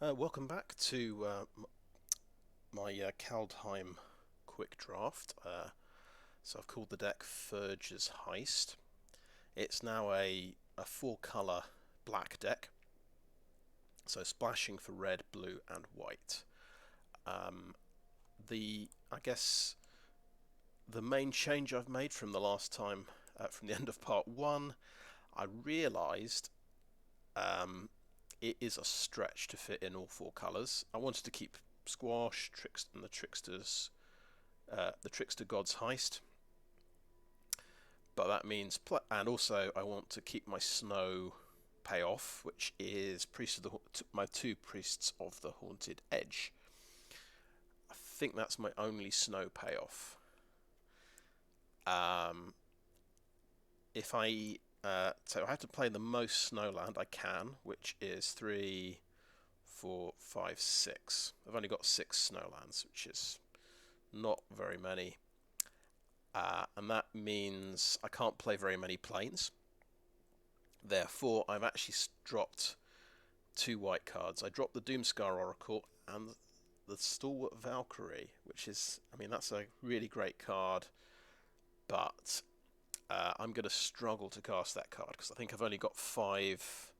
Welcome back to my Kaldheim quick draft. So I've called the deck Firja's Heist. It's now a full colour black deck, so splashing for red, blue, and white. Um, I guess the main change I've made from the last time, from the end of part one, I realised it is a stretch to fit in all four colours. I wanted to keep Squash, and the Trickster-God's Heist, but that means, and also I want to keep my Snow payoff, which is my two Priests of the Haunted Edge. I think that's my only Snow payoff. Um, if I so I have to play the most Snowland I can, which is 3, 4, 5, 6. I've only got 6 Snowlands, which is not very many. And that means I can't play very many planes. Therefore, I've actually dropped 2 white cards. I dropped the Doomscar Oracle and the Stalwart Valkyrie, which is, I mean, that's a really great card, but I'm going to struggle to cast that card because I think I've only got 5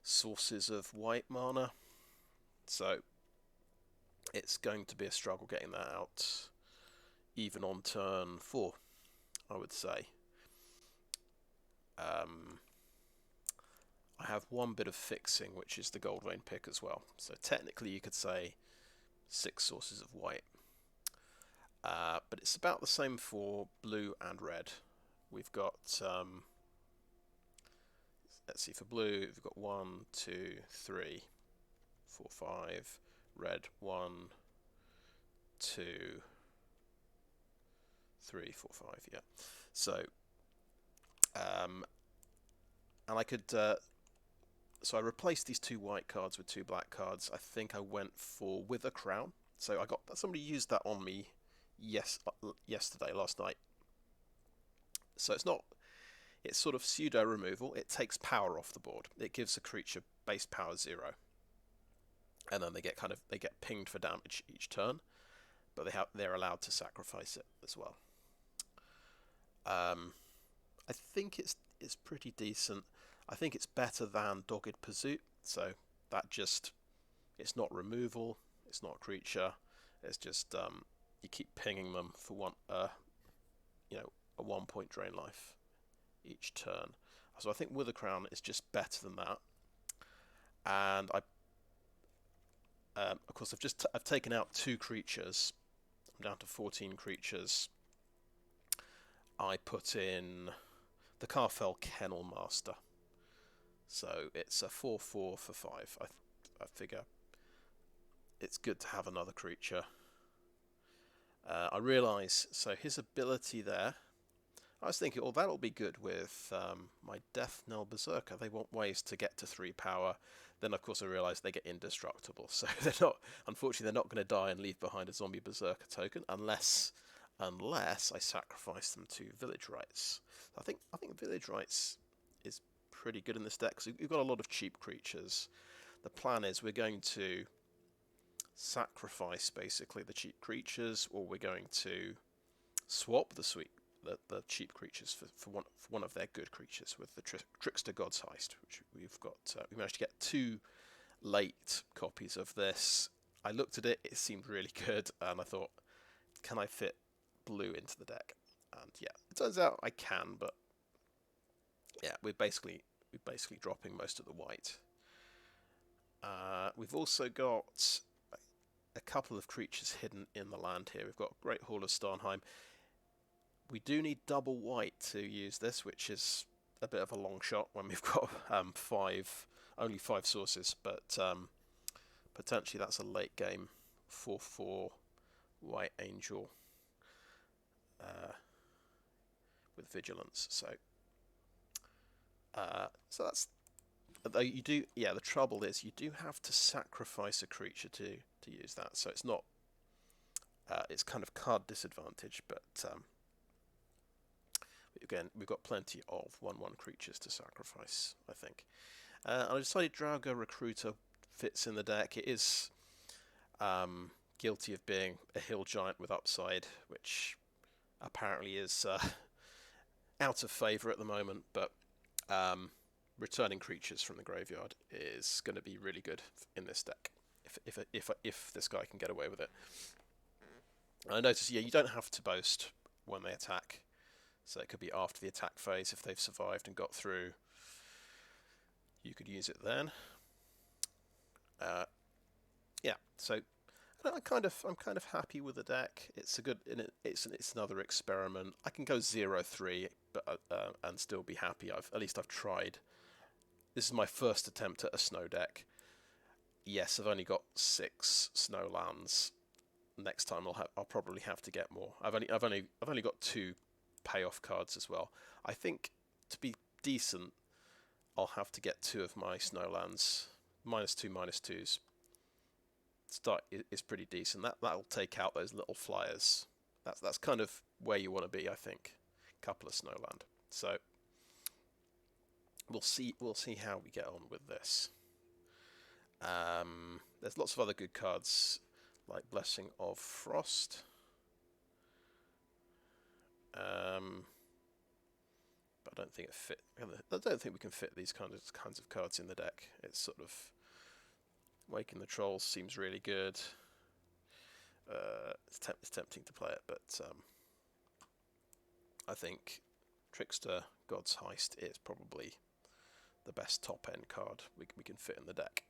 sources of white mana, so it's going to be a struggle getting that out, even on turn 4, I would say. I have one bit of fixing, which is the Goldvein Pick as well. So technically you could say 6 sources of white. But it's about the same for blue and red. We've got, let's see, for blue, we've got 1, 2, 3, 4, 5. Red, 1, 2, 3, 4, 5, yeah. So, and I could, so I replaced these 2 white cards with 2 black cards. I think I went for Withercrown. So I got, somebody used that on me yesterday, last night. So it's sort of pseudo removal. It takes power off the board. It gives a creature base power 0, and then they get pinged for damage each turn, but they're allowed to sacrifice it as well. I think it's pretty decent. I think it's better than Dogged Pursuit. So it's not removal. It's not a creature. It's just you keep pinging them for a 1-point drain life each turn. So I think Withercrown is just better than that. And of course, I've taken out 2 creatures. I'm down to 14 creatures. I put in the Karfell Kennel-Master. So it's a 4/4 for 5. I figure it's good to have another creature. I realise, so his ability there, I was thinking, that'll be good with my Deathknell Berserker. They want ways to get to 3 power. Then, of course, I realised they get indestructible. So unfortunately, they're not going to die and leave behind a zombie Berserker token unless I sacrifice them to Village Rites. I think Village Rites is pretty good in this deck because you've got a lot of cheap creatures. The plan is we're going to sacrifice basically the cheap creatures, or we're going to swap the cheap creatures for one of their good creatures with the Trickster-God's Heist, which we've got. We managed to get 2 late copies of this. I looked at it; it seemed really good, and I thought, can I fit blue into the deck? And yeah, it turns out I can, but yeah, we're basically dropping most of the white. We've also got a couple of creatures hidden in the land here. We've got Great Hall of Starnheim. We do need double white to use this, which is a bit of a long shot when we've got only 5 sources, but potentially that's a late game 4/4 White Angel with Vigilance. So that's, though you do, yeah. The trouble is you do have to sacrifice a creature to use that. So it's not. It's kind of card disadvantage, but again, we've got plenty of 1/1 creatures to sacrifice, I think. I decided Draugr Recruiter fits in the deck. It is guilty of being a hill giant with upside, which apparently is out of favour at the moment, but returning creatures from the graveyard is going to be really good in this deck if this guy can get away with it. I notice, yeah, you don't have to boast when they attack, so it could be after the attack phase. If they've survived and got through, you could use it then. Yeah, so I'm kind of happy with the deck. It's a good, it's another experiment. I can go 0-3, but and still be happy. At least I've tried. This is my first attempt at a snow deck. Yes, I've only got 6 snow lands. Next time I'll probably have to get more. I've only got 2 payoff cards as well. I think to be decent, I'll have to get 2 of my snow lands. -2/-2s. Start is pretty decent. That'll take out those little flyers. That's kind of where you want to be, I think. Couple of snowland. So we'll see how we get on with this. There's lots of other good cards like Blessing of Frost. But I don't think it fit. I don't think we can fit these kinds of cards in the deck. It's sort of Waking the Trolls seems really good. It's tempting to play it, but I think Trickster-God's Heist is probably the best top end card we can fit in the deck.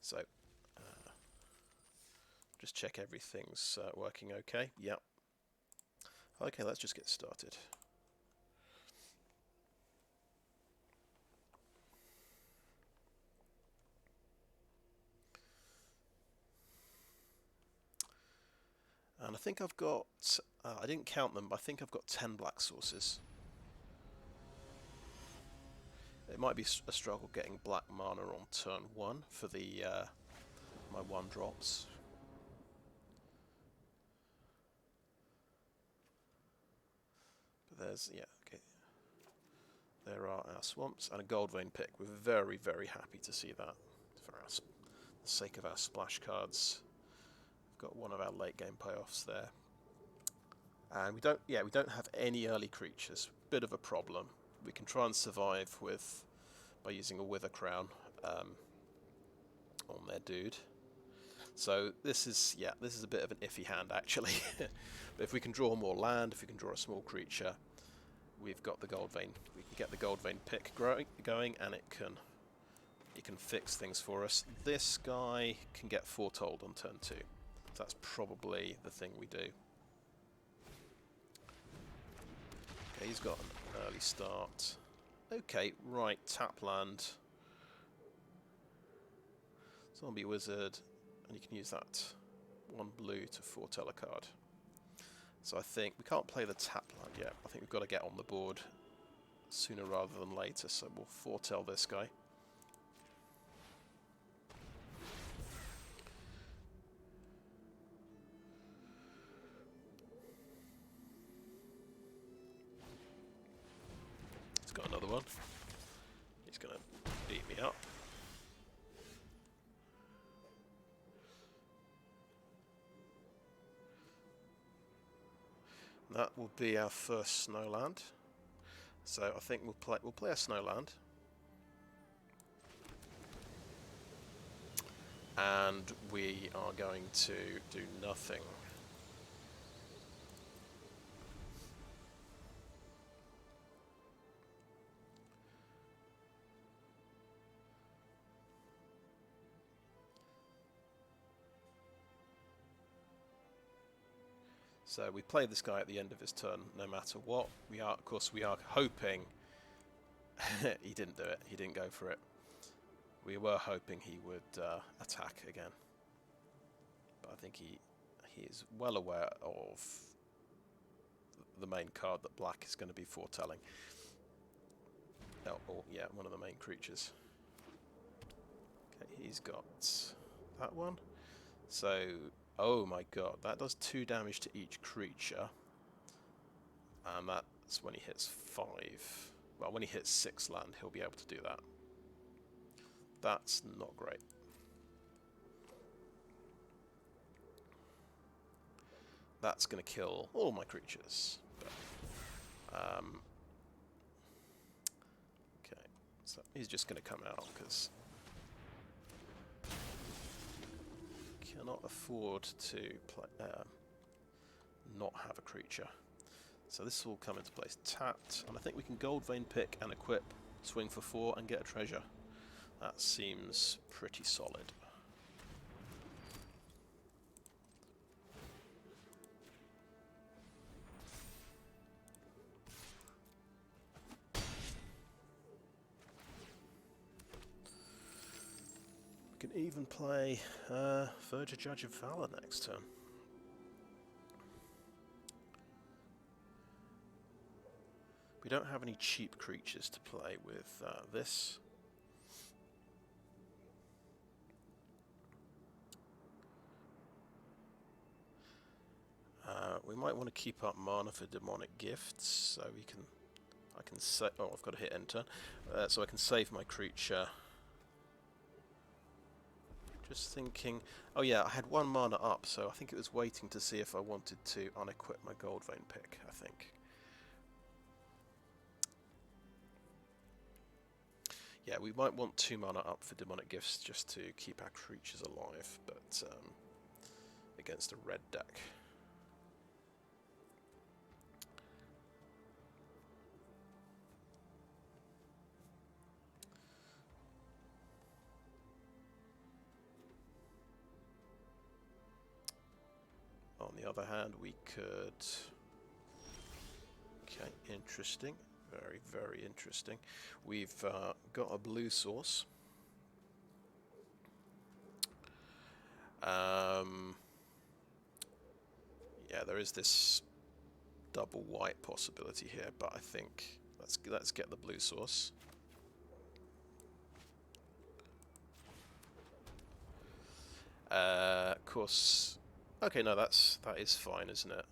So just check everything's working okay. Yep. Okay, let's just get started. And I think I've got, I didn't count them, but I think I've got 10 black sources. It might be a struggle getting black mana on turn 1 for the my 1-drops. But there's, yeah, okay. There are our swamps and a Goldvein Pick. We're very, very happy to see that for the sake of our splash cards. We've got one of our late game payoffs there. And we don't have any early creatures. Bit of a problem. We can try and survive by using a Withercrown on their dude. So this is a bit of an iffy hand actually. But if we can draw more land, if we can draw a small creature, we've got the Goldvein. We can get the Goldvein Pick going, and it can fix things for us. This guy can get foretold on turn 2. So that's probably the thing we do. Okay, he's got an early start. Okay, right, tap land. Zombie Wizard, and you can use that 1 blue to foretell a card. So I think we can't play the tap land yet. I think we've got to get on the board sooner rather than later, so we'll foretell this guy. He's got another one. He's going to beat me up. That will be our first snowland. So I think we'll play a snowland. And we are going to do nothing. So we play this guy at the end of his turn, no matter what. Of course, we are hoping he didn't do it. He didn't go for it. We were hoping he would attack again, but I think he is well aware of the main card that black is going to be foretelling. Oh, yeah, one of the main creatures. Okay, he's got that one. So. Oh my god, that does 2 damage to each creature. And that's when he hits 5. Well, when he hits 6 land, he'll be able to do that. That's not great. that's going to kill all my creatures. But, okay, so he's just going to come out because cannot afford to play, not have a creature. So this will come into place tapped, and I think we can Goldvein Pick and equip, swing for 4 and get a treasure. That seems pretty solid. We can even play Firja, Judge of Valor next turn. We don't have any cheap creatures to play with this. We might want to keep up mana for demonic gifts, so we can. I can say. Oh, I've got to hit enter, so I can save my creature. Just thinking. Oh yeah, I had 1 mana up, so I think it was waiting to see if I wanted to unequip my Goldvein Pick. I think. Yeah, we might want 2 mana up for demonic gifts just to keep our creatures alive, but against a red deck. On the other hand, we could... Okay, interesting. Very, very interesting. We've got a blue source. Yeah, there is this double white possibility here, but I think let's get the blue source. Of course. Okay, no, that is fine, isn't it?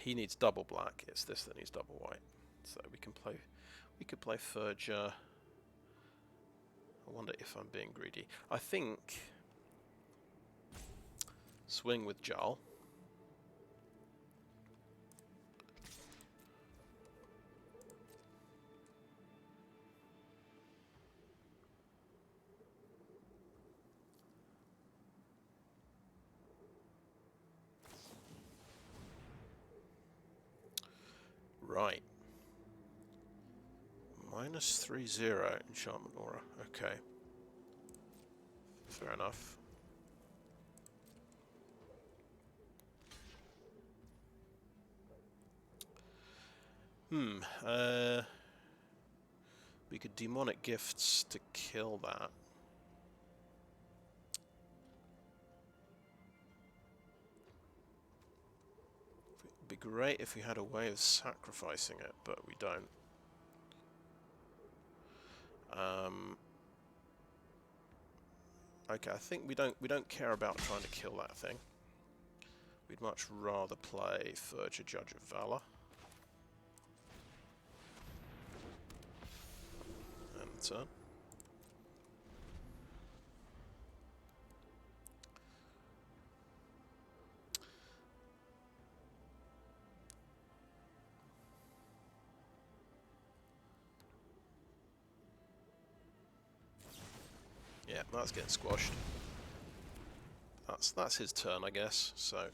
He needs double black. It's this that needs double white. So we could play Firja. I wonder if I'm being greedy. I think swing with Jarl. Right. -3/0 enchantment aura. Okay. Fair enough. We could demonic gifts to kill that. It'd be great if we had a way of sacrificing it, but we don't. Okay, I think we don't care about trying to kill that thing. We'd much rather play Firja, Judge of Valor. And turn. Yeah, that's getting squashed. That's his turn, I guess. So.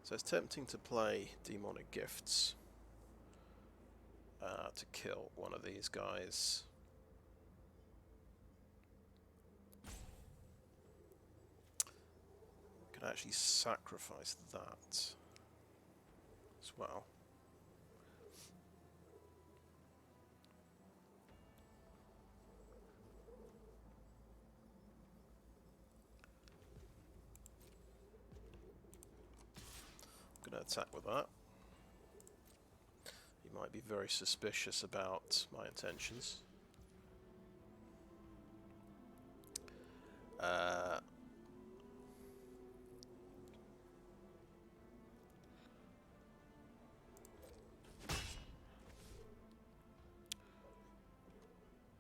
So it's tempting to play demonic gifts to kill one of these guys. We could actually sacrifice that as well. I'm going to attack with that. He might be very suspicious about my intentions. Uh,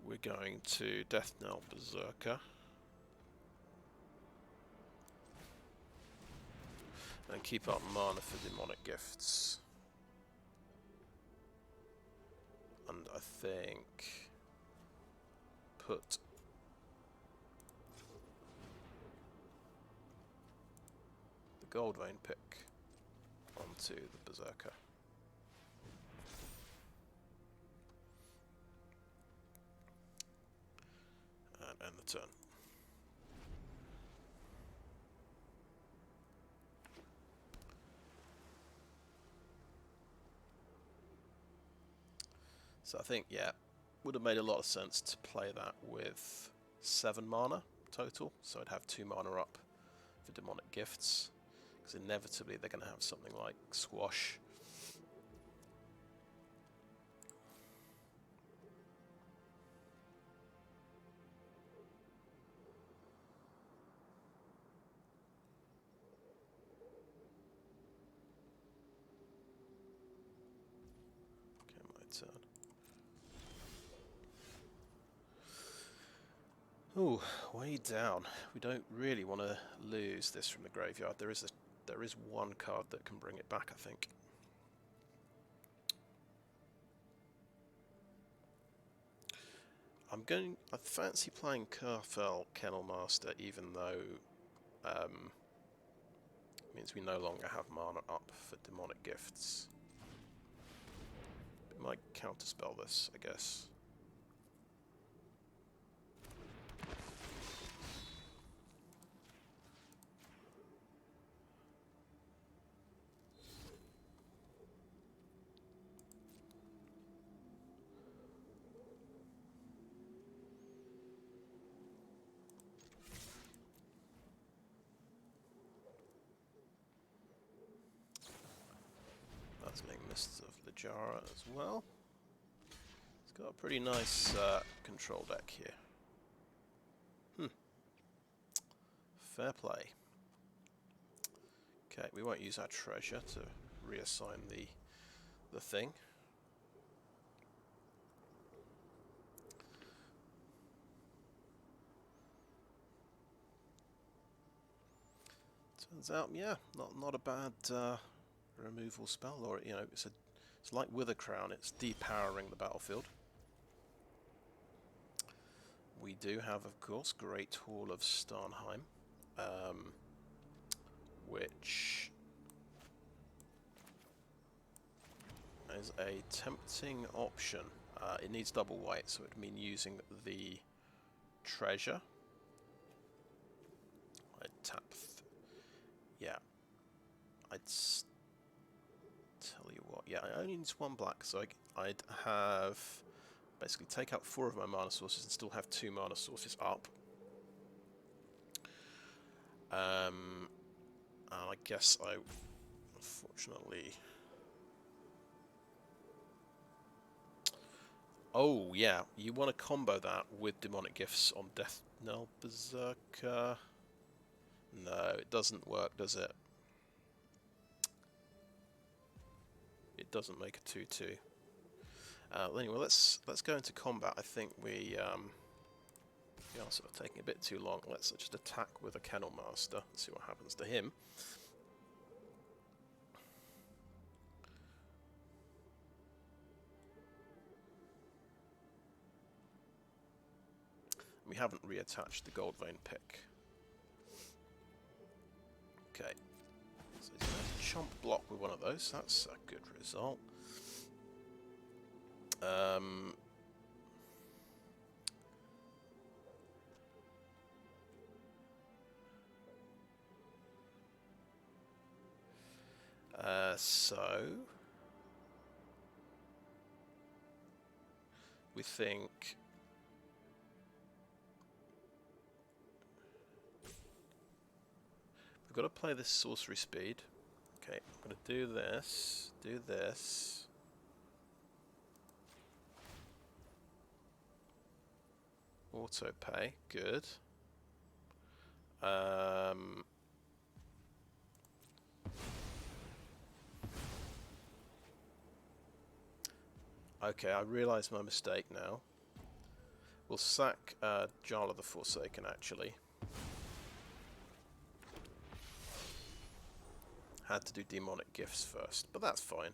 we're going to Deathknell Berserker. And keep up mana for demonic gifts. And I think put the Goldvein Pick onto the Berserker. And end the turn. So I think, yeah, would have made a lot of sense to play that with 7 mana total. So I'd have 2 mana up for demonic gifts. Because inevitably they're going to have something like Squash. Okay, my turn. Ooh, way down. We don't really want to lose this from the graveyard. There is one card that can bring it back, I think. I fancy playing Karfell Kennel-Master, even though it means we no longer have mana up for demonic gifts. It might counterspell this, I guess. Mists of the Jarl as well. It's got a pretty nice control deck here. Fair play. Okay, we won't use our treasure to reassign the thing. Turns out, yeah, not a bad removal spell, or it's like Withercrown. It's depowering the battlefield. We do have, of course, Great Hall of Starnheim, which is a tempting option. It needs double white, so it would mean using the treasure. I'd tap. Yeah, I'd tell you what. Yeah, I only need 1 black, so I'd have basically take out 4 of my mana sources and still have 2 mana sources up. And I guess I, unfortunately. Oh yeah, you want to combo that with demonic gifts on Deathknell Berserker. No, it doesn't work, does it? It doesn't make a 2/2. Anyway, let's go into combat. I think we are sort of taking a bit too long. Let's just attack with a Kennel-Master and see what happens to him. We haven't reattached the Goldvein Pick. Okay, so he's going to chomp block with one of those. That's a good result. So we think we've got to play this sorcery speed. Okay, I'm going to do this, auto pay, good. Okay, I realise my mistake now. We'll sack Jarl of the Forsaken, actually. Had to do demonic gifts first, but that's fine.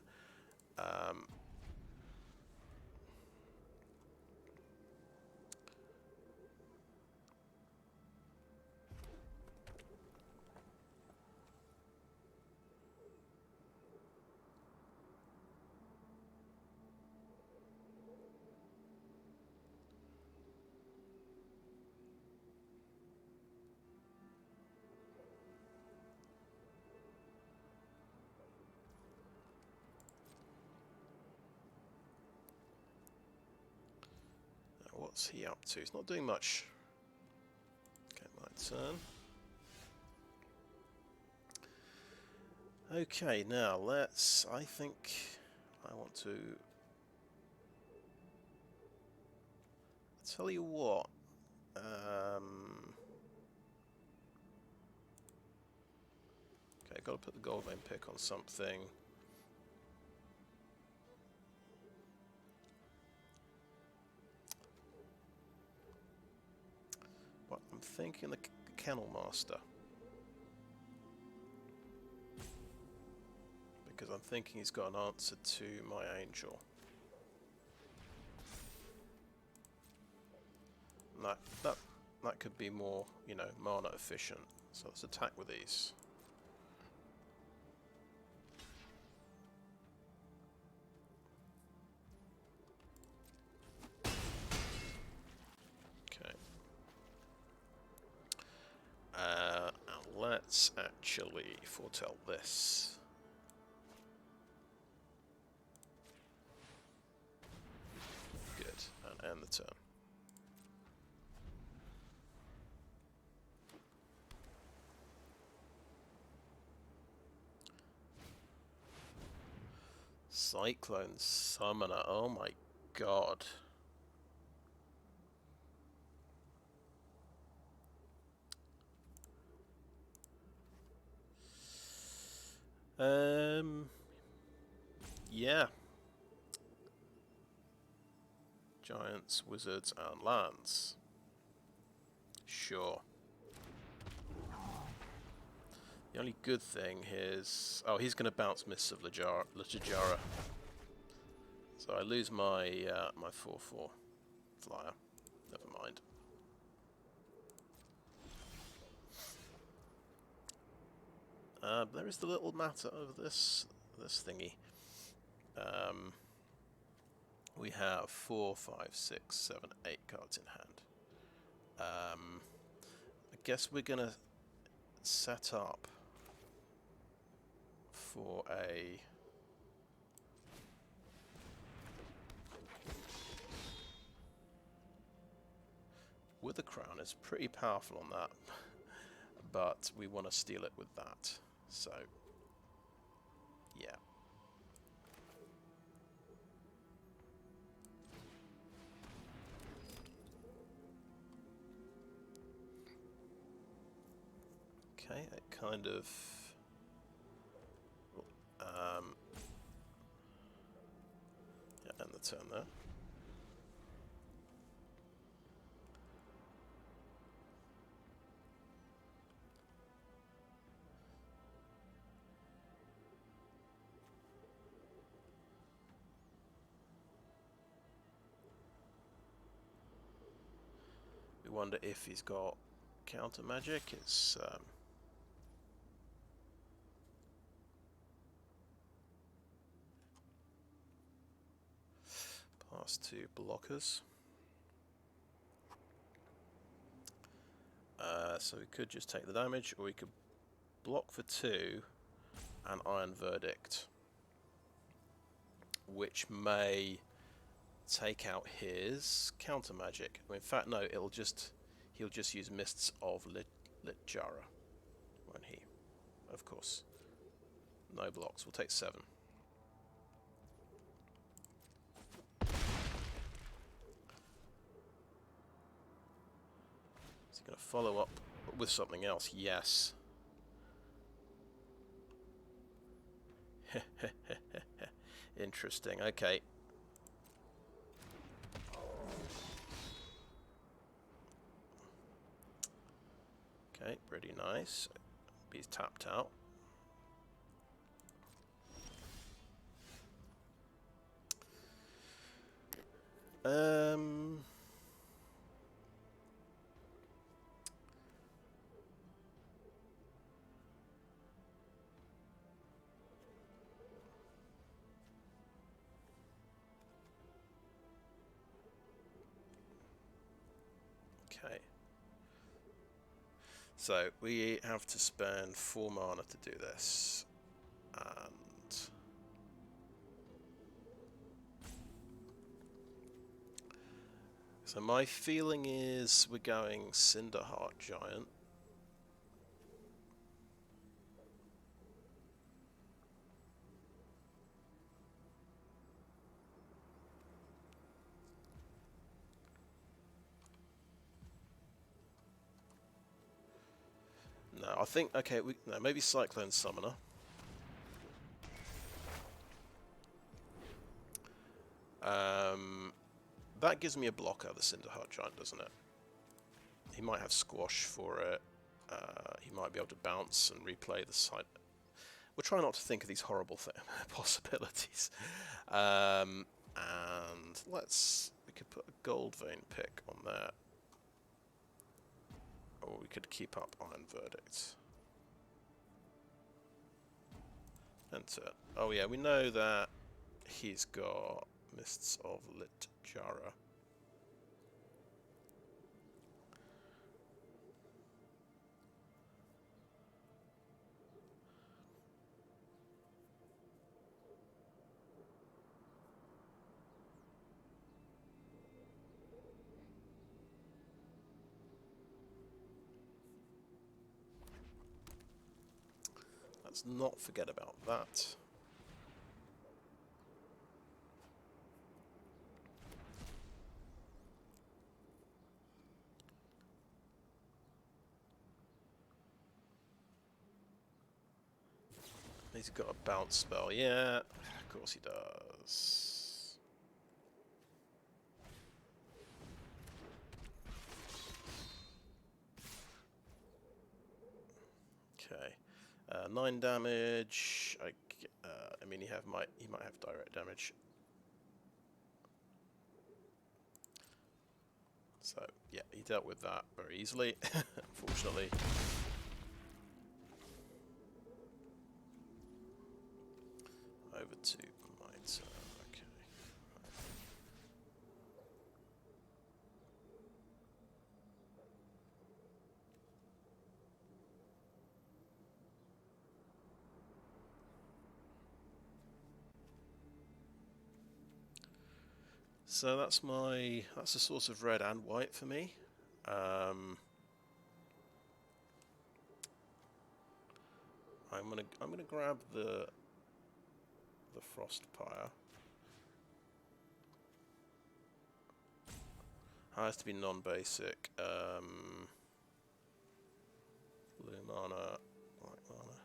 What's he up to? He's not doing much. Okay, my turn. Okay, now let's... I think I want to... Tell you what. Okay, got to put the Goldvein Pick on something. But I'm thinking the Kennel-Master. Because I'm thinking he's got an answer to my angel. That could be more, you know, mana efficient. So let's attack with these. Okay. Let's actually foretell this. Good, and end the turn. Cyclone Summoner, oh my god. Yeah. Giants, wizards, and lands. Sure. The only good thing is... Oh, he's going to bounce Mists of Lajara. So I lose my my 4/4 flyer. Never mind. There is the little matter of this thingy. We have 4, 5, 6, 7, 8 cards in hand. I guess we're gonna set up for a Withercrown is pretty powerful on that, but we want to steal it with that. So, yeah. Okay, it kind of... yeah, end the turn there. We wonder if he's got counter magic. It's... pass 2 blockers. So we could just take the damage, or we could block for 2 and Iron Verdict, which may take out his counter magic. In fact, no, he'll just use Mists of Lajara, won't he? Of course. No blocks. We'll take 7. Going to follow up. Oh, with something else, yes. Interesting, okay. Okay, pretty nice. He's tapped out. Okay. So we have to spend 4 mana to do this. And so my feeling is we're going Cinderheart Giant. No, I think, okay, no, maybe Cyclone Summoner. That gives me a blocker, the Cinderheart Giant, doesn't it? He might have Squash for it. He might be able to bounce and replay the side. We'll try not to think of these horrible possibilities. And we could put a Goldvein Pick on there. Or we could keep up Iron Verdict. Enter. Oh yeah, we know that he's got Mists of Lit Jara. Let's not forget about that. He's got a bounce spell, yeah, of course he does. Okay, 9 damage. I mean, he might have direct damage. So yeah, he dealt with that very easily, unfortunately. Over to my turn. Okay. So that's a source of red and white for me. I'm gonna grab the Frostpire. Has to be non-basic. Blue mana, white mana.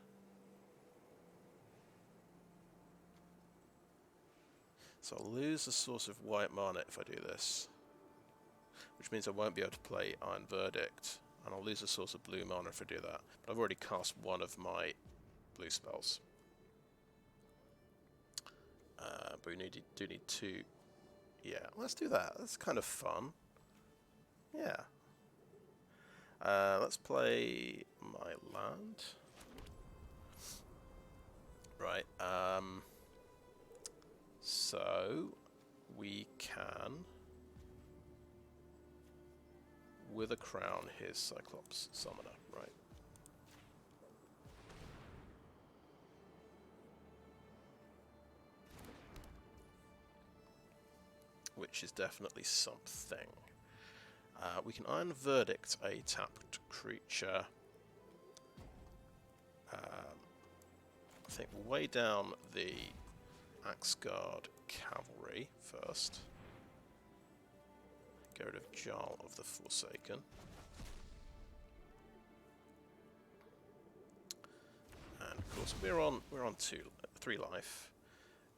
So I'll lose a source of white mana if I do this, which means I won't be able to play Iron Verdict, and I'll lose a source of blue mana if I do that. But I've already cast one of my blue spells. But we do need 2. Yeah, let's do that. That's kind of fun. Yeah. Let's play my land. Right. So we can Withercrown his Cyclops Summoner, right? Which is definitely something. We can Iron Verdict a tapped creature. I think we'll weigh down the Axguard Cavalry first. Get rid of Jarl of the Forsaken. course, we're on 3 life.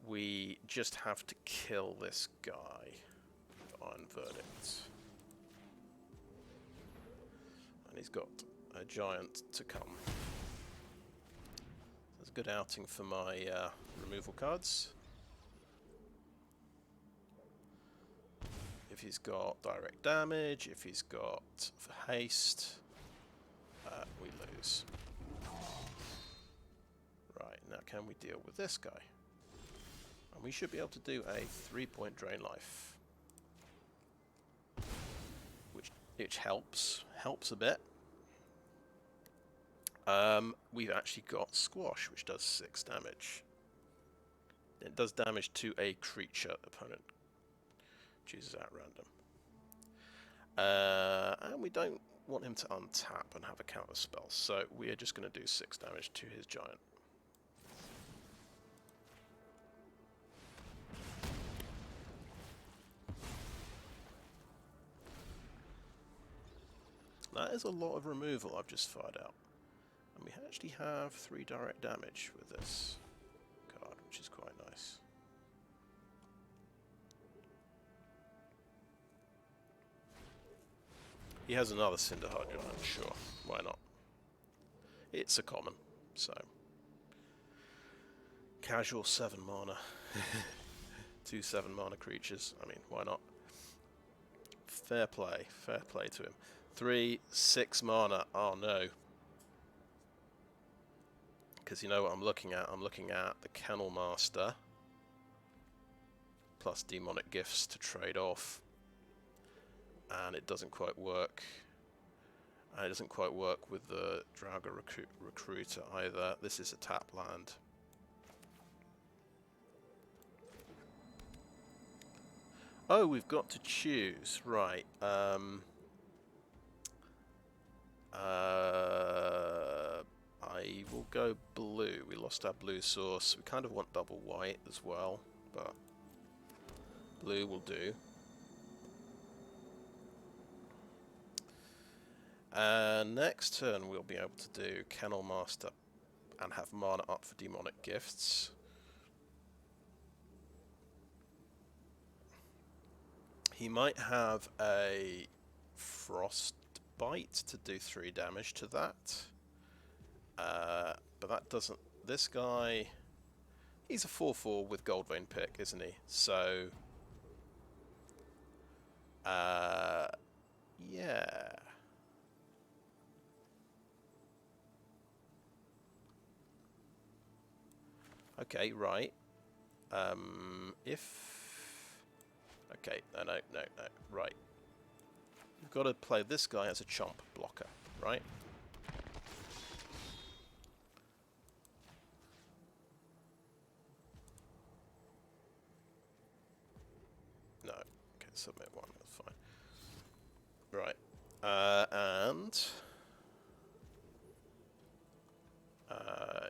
We just have to kill this guy on verdict. And he's got a giant to come. That's a good outing for my removal cards. If he's got direct damage, if he's got for haste, we lose. Right, now can we deal with this guy? And we should be able to do a 3-point drain life. Which helps a bit. We've actually got Squash, which does 6 damage. It does damage to a creature opponent chooses at random. And we don't want him to untap and have a counter spell, so we are just going to do 6 damage to his giant. That is a lot of removal I've just fired out. And we actually have 3 direct damage with this card, which is quite nice. He has another Cinderheart giant, sure, why not? It's a common, so. Casual 7 mana. 2 7 mana creatures, I mean, why not? Fair play to him. 3 6 mana, oh no. Because you know what I'm looking at? I'm looking at the Kennel-Master plus demonic gifts to trade off. And it doesn't quite work. And it doesn't quite work with the Draugr Recruiter either. This is a tap land. Oh, we've got to choose. Right. I will go blue. We lost our blue source. We kind of want double white as well, but blue will do. And next turn we'll be able to do Kennel-Master and have mana up for demonic gifts. He might have a Frostbite to do 3 damage to that. But that doesn't... This guy... He's a 4/4 with Goldvein Pick, isn't he? So... yeah... Okay, right. Okay, no, right. You've got to play this guy as a chomp blocker, right? No. Okay, submit 1, that's fine. Right. And...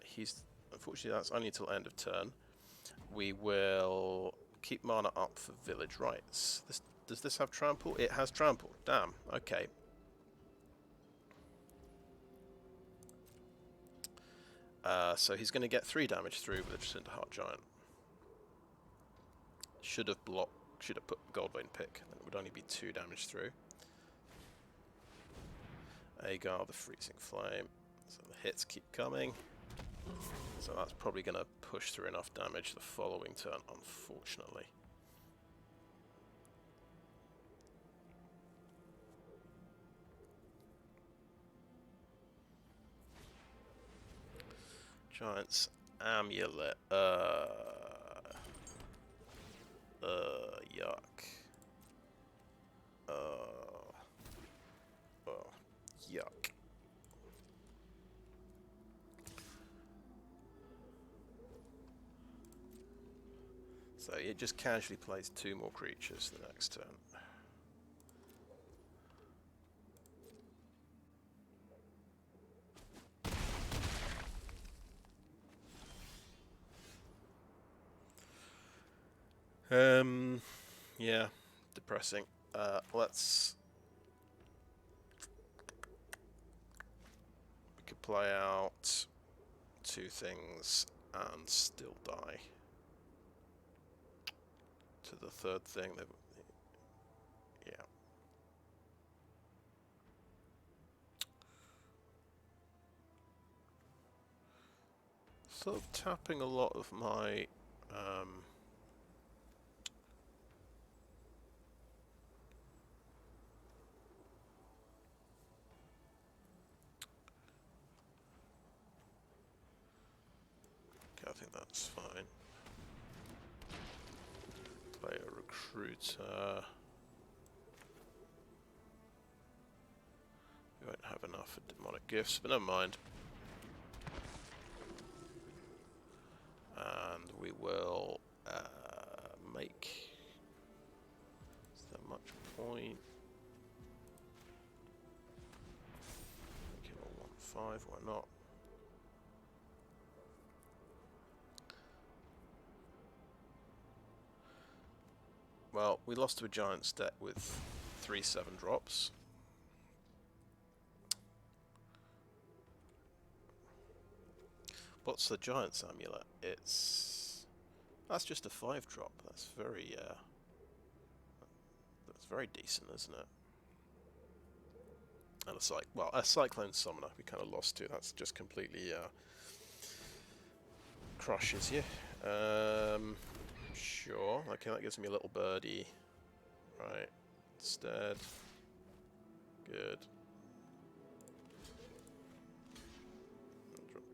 he's... Unfortunately, that's only until end of turn. We will keep mana up for Village Rites. Does this have trample? It has trample. Damn. Okay. So he's going to get 3 damage through with a Cinderheart Giant. Should have put Goldvein Pick. Then it would only be 2 damage through. Agar, the Freezing Flame. So the hits keep coming. So that's probably going to push through enough damage the following turn, unfortunately. Giant's Amulet. Yuck. Yuck. So it just casually plays 2 more creatures the next turn. Yeah, depressing. Let's... We could play out 2 things and still die. To the 3rd thing, yeah. Sort of tapping a lot of my I think that's fine. Play a recruiter. We won't have enough for demonic gifts, but never mind. And we will make. Is there much point? Make it all 1-5, why not? Well, we lost to a Giant's deck with 3/7 drops. What's the Giant's Amulet? That's just a 5-drop. That's very decent, isn't it? And a Cyclone Summoner we kind of lost to. That's just completely crushes you. Sure. Okay, that gives me a little birdie. Right. Instead. Good.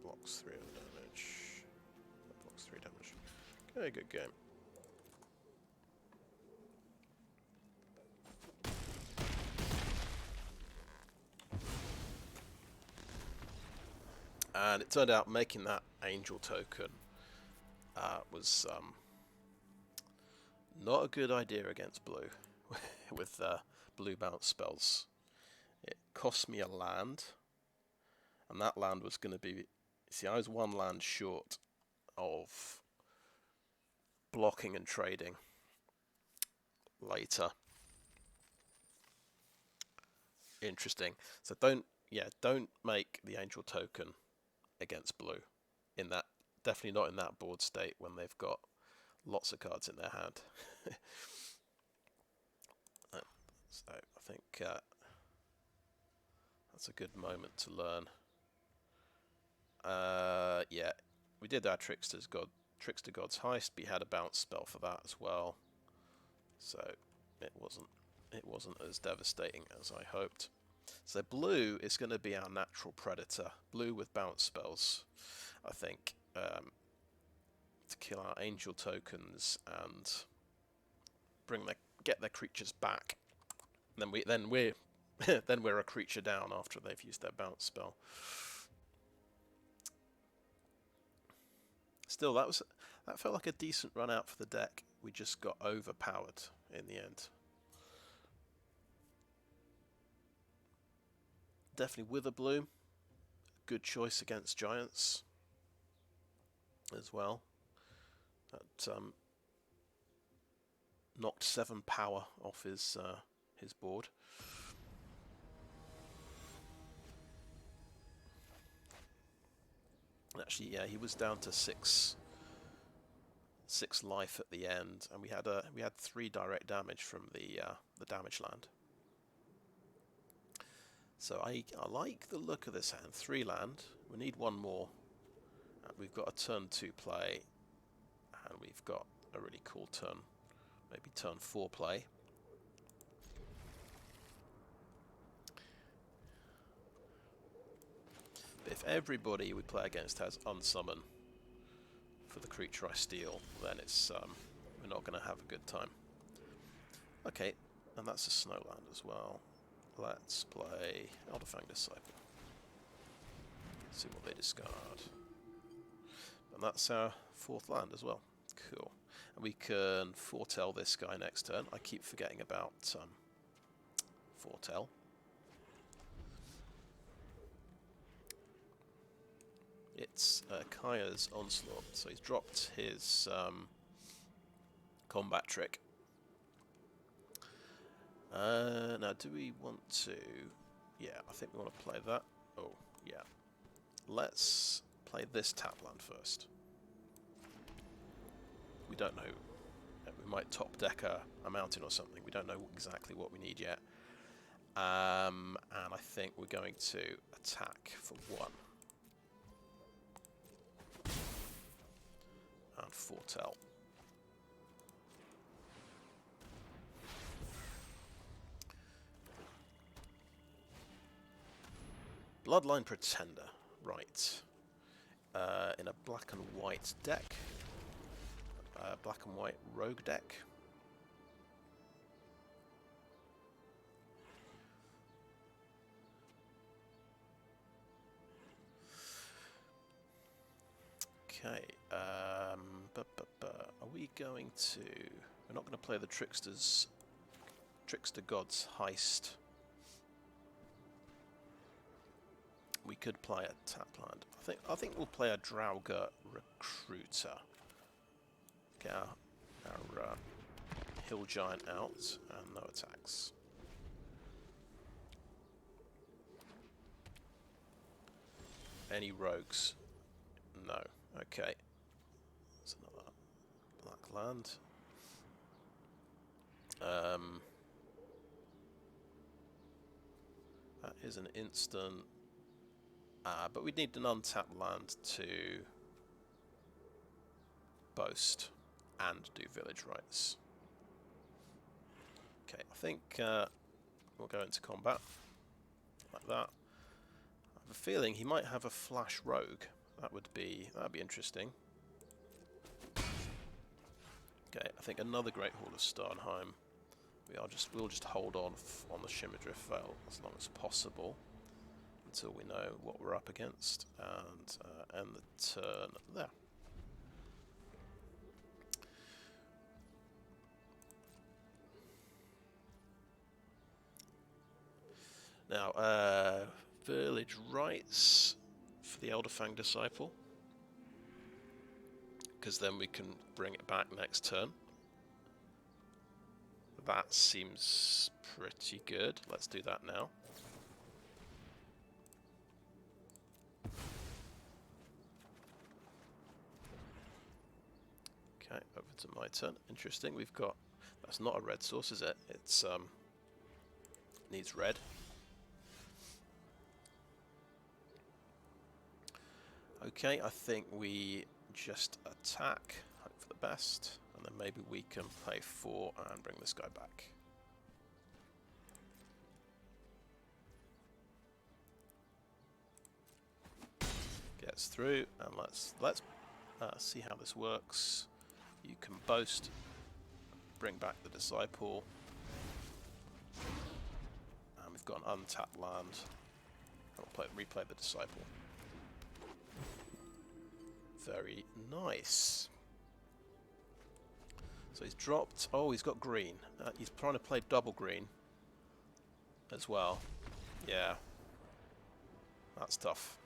Blocks 3 of damage. Blocks 3 damage. Okay, good game. And it turned out making that angel token was not a good idea against blue with blue bounce spells. It cost me a land, and that land was going to be... See, I was 1 land short of blocking and trading later. Interesting. So don't make the angel token against blue in that, definitely not in that board state when they've got lots of cards in their hand. So I think that's a good moment to learn. Yeah, we did our Trickster-God's Heist. We had a bounce spell for that as well, so it wasn't as devastating as I hoped. So blue is going to be our natural predator. Blue with bounce spells, I think, to kill our angel tokens and get their creatures back. And then we're a creature down after they've used their bounce spell. Still, that felt like a decent run out for the deck. We just got overpowered in the end. Definitely Witherbloom, good choice against Giants as well. That knocked 7 power off his board. Actually, yeah, he was down to 6 life at the end, and we had 3 direct damage from the damage land. So I like the look of this hand. 3 land. We need 1 more. We've got a turn 2 play, and we've got a really cool turn, maybe turn 4 play. But if everybody we play against has unsummon for the creature I steal, then it's we're not going to have a good time. Okay, and that's a snowland as well. Let's play Elderfang Disciple. See what they discard. And that's our 4th land as well. Cool. And we can foretell this guy next turn. I keep forgetting about foretell. It's Kaya's Onslaught. So he's dropped his combat trick. Now, do we want to... Yeah, I think we want to play that. Oh, yeah. Let's play this tapland first. We don't know. We might top deck a mountain or something. We don't know exactly what we need yet. And I think we're going to attack for 1. And foretell. Bloodline Pretender. Right. In a black and white deck. Black and white rogue deck. Okay. Are we going to... We're not going to play the Trickster-God's Heist. We could play a tapland. I think we'll play a Draugr Recruiter. Get our hill giant out and no attacks. Any rogues? No. Okay. That's another black land. That is an instant. But we need an untapped land to boast and do Village Rites. Okay, I think we'll go into combat like that. I have a feeling he might have a flash rogue. That'd be interesting. Okay, I think another Great Hall of Starnheim. We'll just hold on the Shimmerdrift Vale as long as possible until we know what we're up against, and end the turn there. Now, Village Rites for the Elderfang Disciple, because then we can bring it back next turn. That seems pretty good. Let's do that now. Okay, over to my turn. Interesting. We've got... That's not a red source, is it? It's needs red. Okay, I think we just attack, hope for the best, and then maybe we can play 4 and bring this guy back. Gets through, and let's see how this works. You can boast, bring back the Disciple, and we've got an untapped land. I'll replay the Disciple. Very nice. So he's dropped... Oh, he's got green. He's trying to play double green as well. Yeah. That's tough.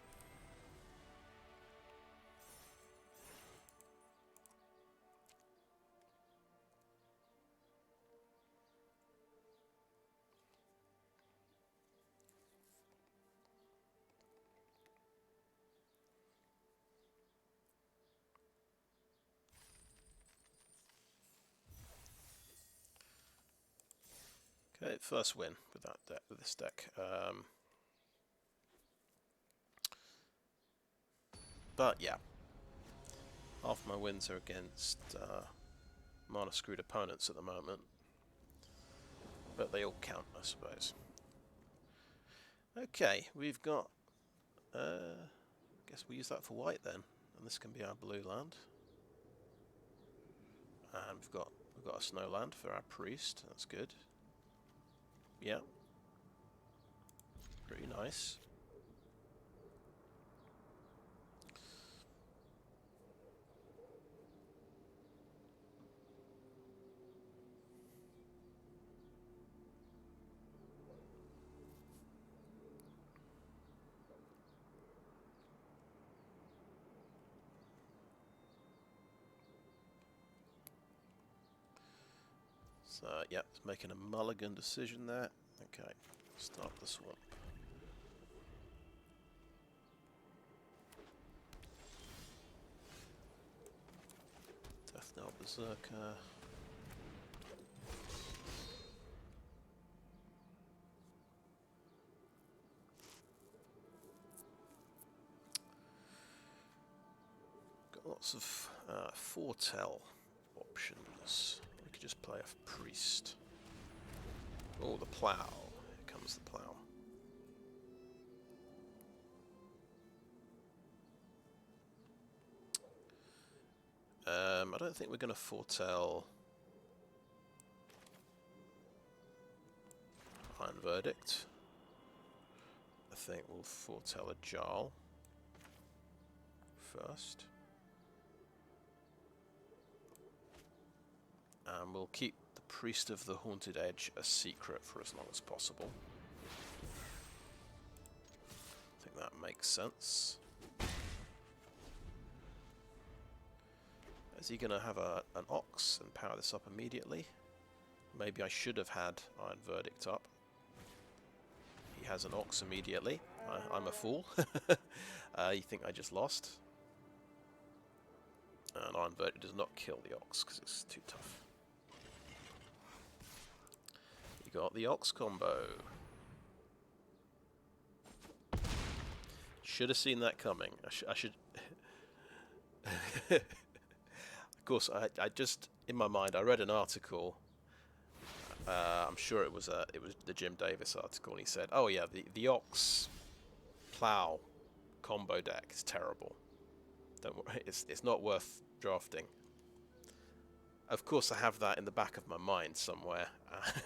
Okay, first win with that deck, with this deck. But yeah, half my wins are against mana screwed opponents at the moment, but they all count, I suppose. Okay, we've got. Guess we use that for white then, and this can be our blue land. And we've got a snow land for our priest. That's good. Yeah. Pretty nice. So, yeah, it's making a mulligan decision there. Okay, start the swamp. Deathknell Berserker. Got lots of foretell options. We could just play a priest. Oh, the plough. Here comes the plough. I don't think we're going to foretell Iron Verdict. I think we'll foretell a Jarl first. And we'll keep the Priest of the Haunted Edge a secret for as long as possible. I think that makes sense. Is he going to have an Ox and power this up immediately? Maybe I should have had Iron Verdict up. He has an Ox immediately. I'm a fool. You think I just lost? And Iron Verdict does not kill the Ox because it's too tough. You got the Ox combo. Should have seen that coming. I should... Of course, I just, in my mind, I read an article. I'm sure it was the Jim Davis article, and he said, "Oh yeah, the Ox Plough combo deck is terrible. Don't worry, it's not worth drafting." Of course, I have that in the back of my mind somewhere,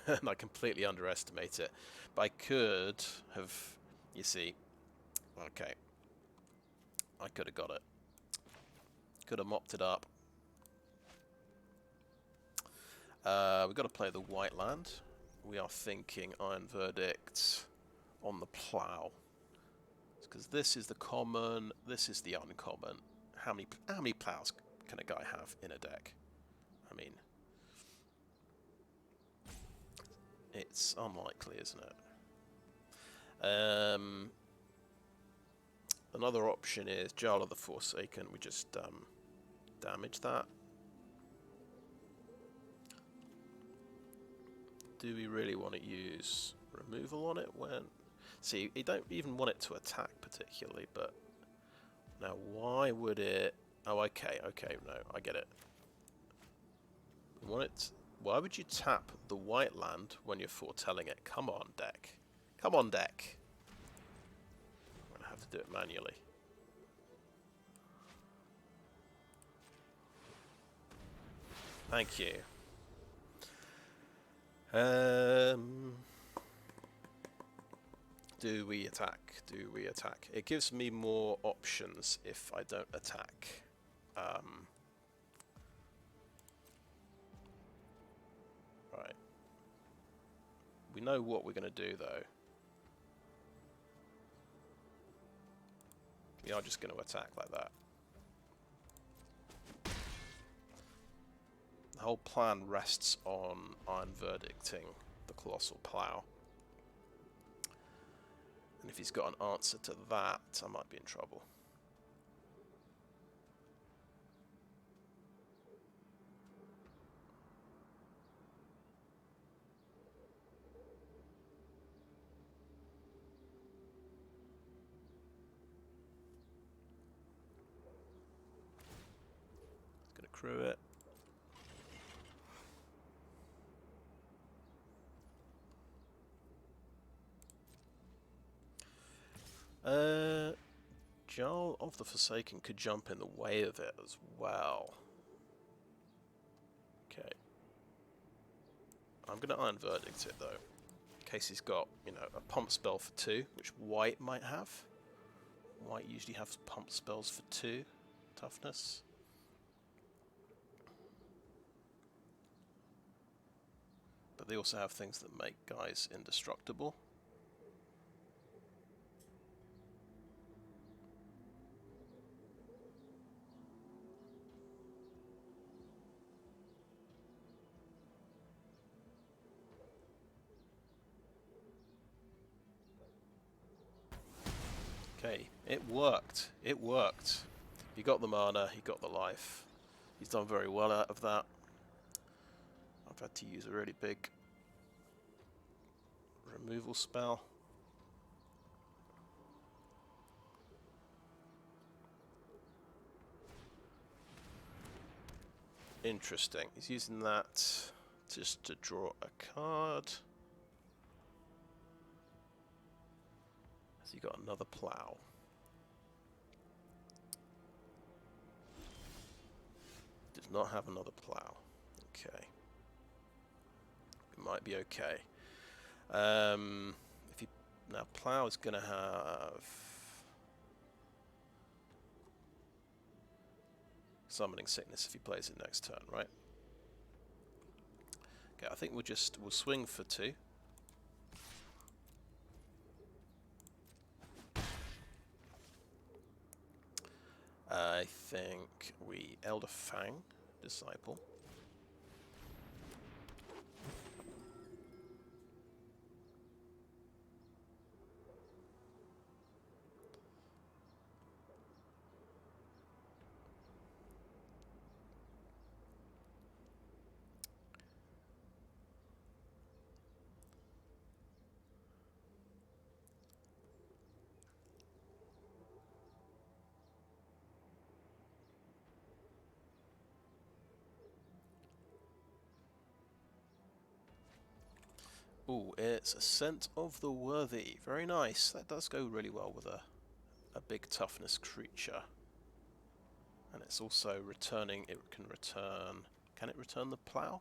and I completely underestimate it. But I could have, you see, okay, I could have got it. Could have mopped it up. We've got to play the white land. We are thinking Iron Verdict on the plough, because this is the common, this is the uncommon. How many ploughs can a guy have in a deck? I mean, it's unlikely, isn't it? Another option is Jarl of the Forsaken. We just damage that. Do we really want to use removal on it when... See, you don't even want it to attack particularly, but... Now, why would it... Oh, okay, no, I get it. We want it... Why would you tap the white land when you're foretelling it? Come on, deck. Come on, deck. I'm going to have to do it manually. Thank you. Do we attack? Do we attack? It gives me more options if I don't attack. Right. We know what we're going to do, though. We are just going to attack like that. The whole plan rests on Iron Verdicting the Colossal Plough. And if he's got an answer to that, I might be in trouble. It's going to crew it. Jarl of the Forsaken could jump in the way of it as well. Okay. I'm going to Iron Verdict it, though. In case he's got, you know, a pump spell for 2, which white might have. White usually has pump spells for 2 toughness. But they also have things that make guys indestructible. Okay, it worked. It worked. He got the mana, he got the life. He's done very well out of that. I've had to use a really big removal spell. Interesting. He's using that just to draw a card. Has he got another plough? Does not have another plough. Okay. It might be okay. If he now plough is going to have summoning sickness if he plays it next turn, right? Okay, I think we'll swing for 2. I think we Elderfang Disciple. Ooh, it's Ascent of the Worthy. Very nice. That does go really well with a big toughness creature. And it's also returning, it can return it return the plough?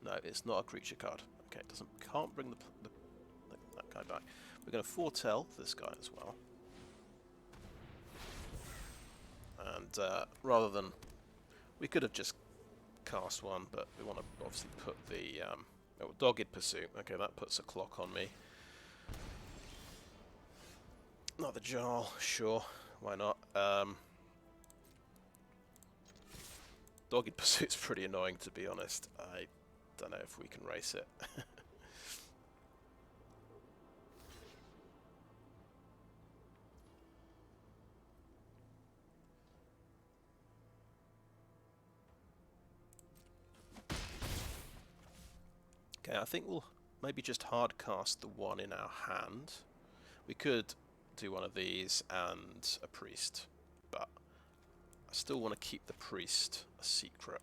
No, it's not a creature card. Okay, it can't bring that guy back. We're going to foretell this guy as well. And rather than, we could have just cast one, but we want to obviously put the Dogged Pursuit. Okay, that puts a clock on me. Not the Jarl, sure, why not? Dogged Pursuit's pretty annoying, to be honest. I don't know if we can race it. Okay, I think we'll maybe just hard cast the one in our hand. We could do one of these and a priest, but I still want to keep the priest a secret.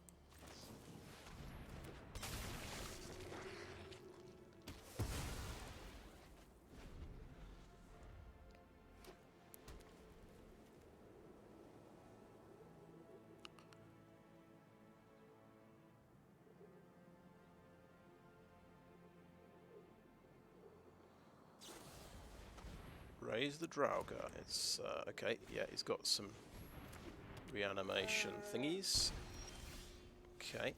Raise the Draugr. It's okay. Yeah, he's got some reanimation thingies. Okay.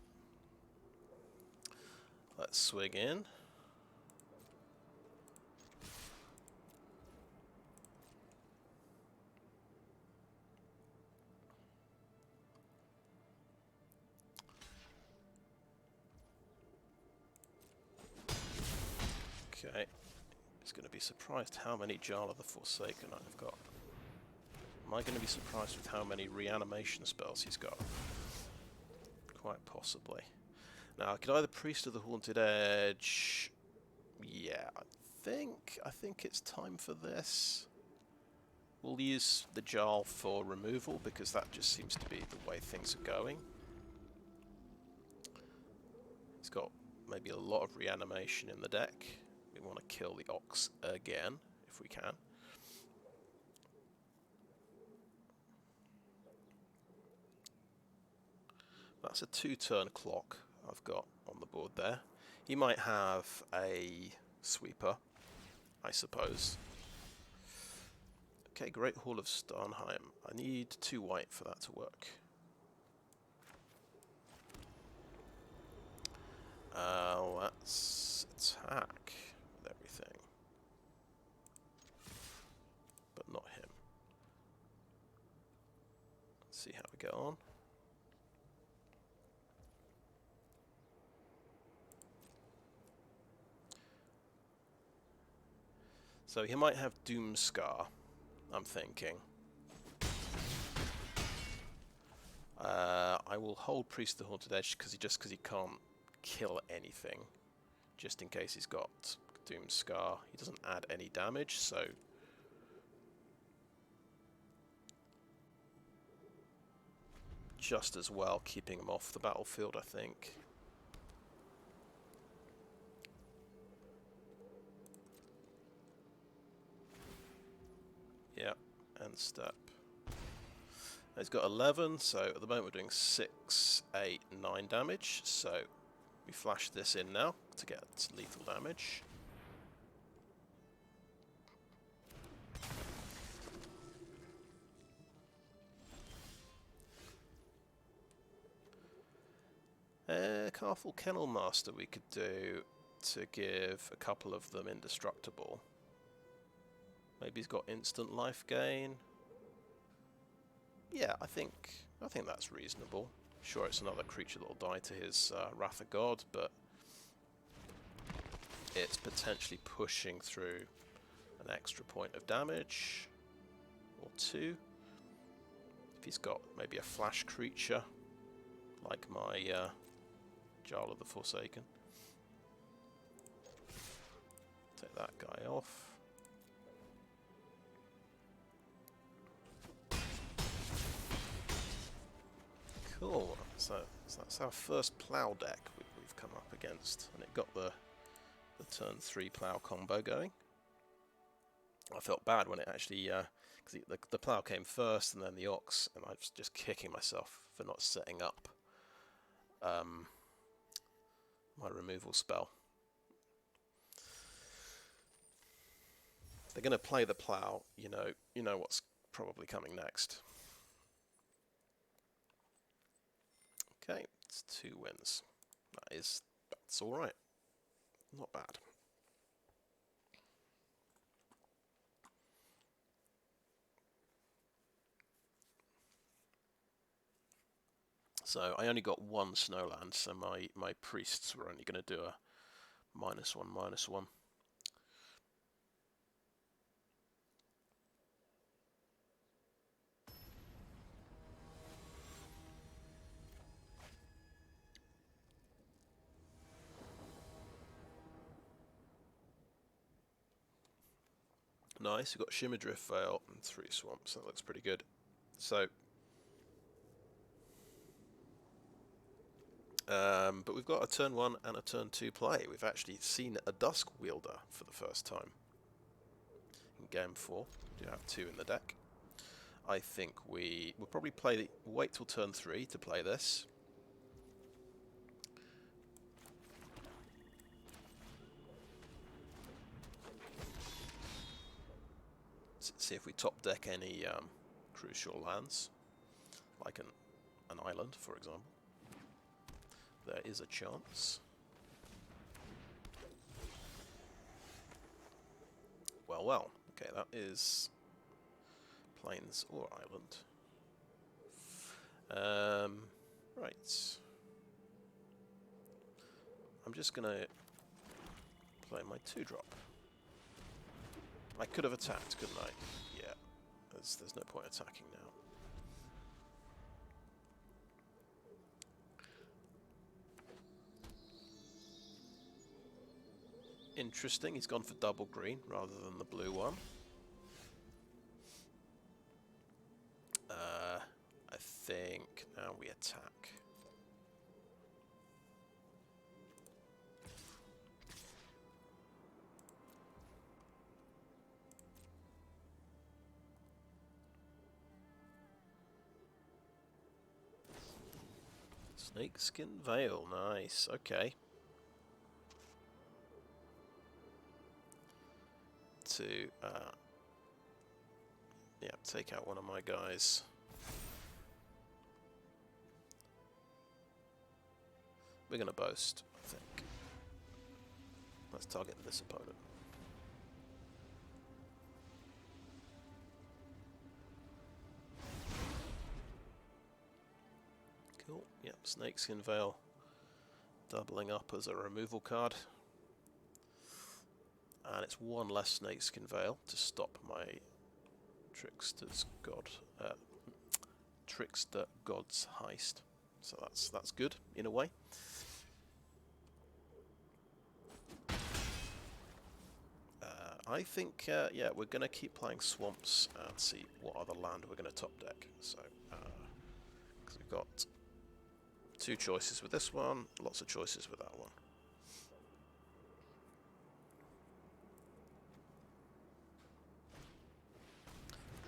Let's swing in. Okay. He's going to be surprised how many Jarl of the Forsaken I've got. Am I going to be surprised with how many reanimation spells he's got? Quite possibly. Now, could either Priest of the Haunted Edge... Yeah, I think it's time for this. We'll use the Jarl for removal, because that just seems to be the way things are going. He's got maybe a lot of reanimation in the deck. We want to kill the Ox again, if we can. That's a 2-turn clock I've got on the board there. He might have a sweeper, I suppose. Okay, Great Hall of Starnheim. I need 2 white for that to work. Let's attack with everything. But not him. Let's see how we get on. So he might have Doomscar, I'm thinking. I will hold Priest of the Haunted Edge because he can't kill anything. Just in case he's got Doom Scar. He doesn't add any damage, so just as well keeping him off the battlefield, I think. Yeah, end step. He's got 11, so at the moment we're doing 6, 8, 9 damage. So we flash this in now to get lethal damage. Karfell Kennel-Master we could do to give a couple of them indestructible. Maybe he's got instant life gain. Yeah, I think that's reasonable. Sure, it's another creature that will die to his Wrath of God, but it's potentially pushing through an extra point of damage or 2. If he's got maybe a flash creature like my Jarl of the Forsaken. Take that guy off. Cool, so that's our first plough deck we've come up against, and it got the turn 3 plough combo going. I felt bad when it actually, because the plough came first and then the ox, and I was just kicking myself for not setting up my removal spell. They're going to play the plough, you know what's probably coming next. Okay, it's 2 wins. That's all right. Not bad. So I only got 1 snowland, so my priests were only going to do a -1/-1. Nice, we've got Shimmerdrift Vale and 3 swamps. That looks pretty good. So, but we've got a turn 1 and a turn 2 play. We've actually seen a Duskwielder for the first time in game 4. We do have 2 in the deck. I think we'll probably wait till turn 3 to play this. See if we top deck any crucial lands, like an island, for example. There is a chance. Well. Okay, that is plains or island. Right. I'm just gonna play my 2-drop. I could have attacked, couldn't I? Yeah. There's no point attacking now. Interesting, he's gone for double green rather than the blue one. I think now we attack. Snakeskin Vale, nice, okay. To yeah, take out one of my guys. We're gonna boast, I think. Let's target this opponent. Cool, yep, Snakeskin Vale doubling up as a removal card. And it's 1 less Snakeskin Vale to stop my Trickster-God, Trickster-God's Heist. So that's good in a way. I think, yeah, we're going to keep playing swamps and see what other land we're going to top deck. So, because we've got 2 choices with this one, lots of choices with that one.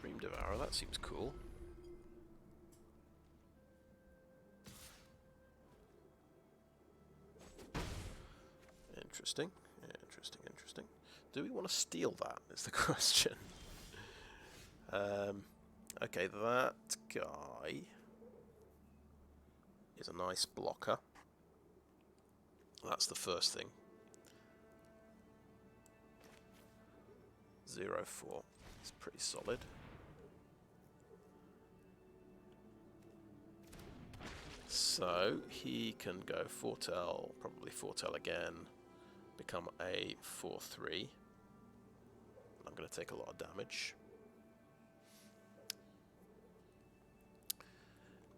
Dream Devourer, that seems cool. Interesting, interesting, interesting. Do we want to steal that, is the question. Okay, that guy is a nice blocker. That's the first thing. 0-4. It's pretty solid. So he can go foretell, probably foretell again, become a 4-3. I'm going to take a lot of damage.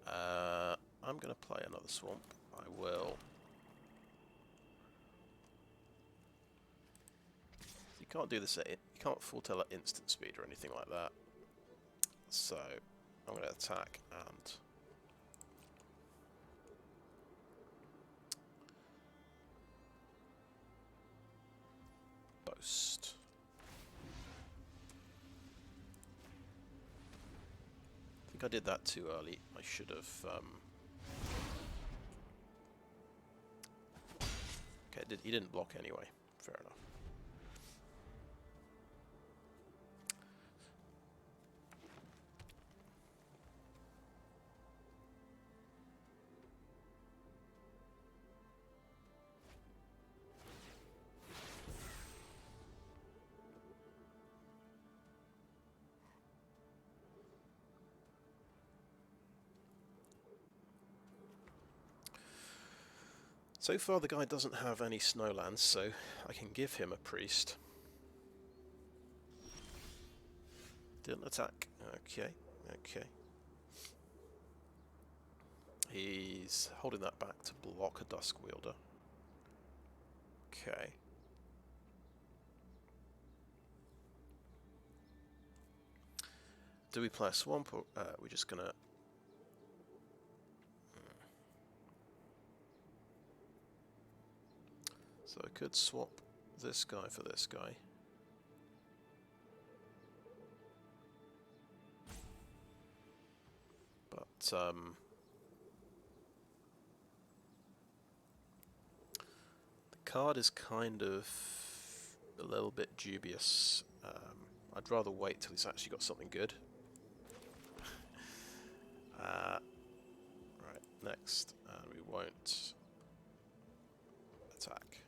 I'm going to play another swamp. I will. You can't do this. You can't foretell at instant speed or anything like that. So I'm going to attack and boast. I think I did that too early. I should have. Okay, he didn't block anyway. Fair enough. So far the guy doesn't have any snowlands, so I can give him a priest. Didn't attack. Okay, okay. He's holding that back to block a Duskwielder. Okay. Do we play a swamp, or we're just gonna... So I could swap this guy for this guy. But, the card is kind of a little bit dubious. I'd rather wait till he's actually got something good. Right, next. We won't attack.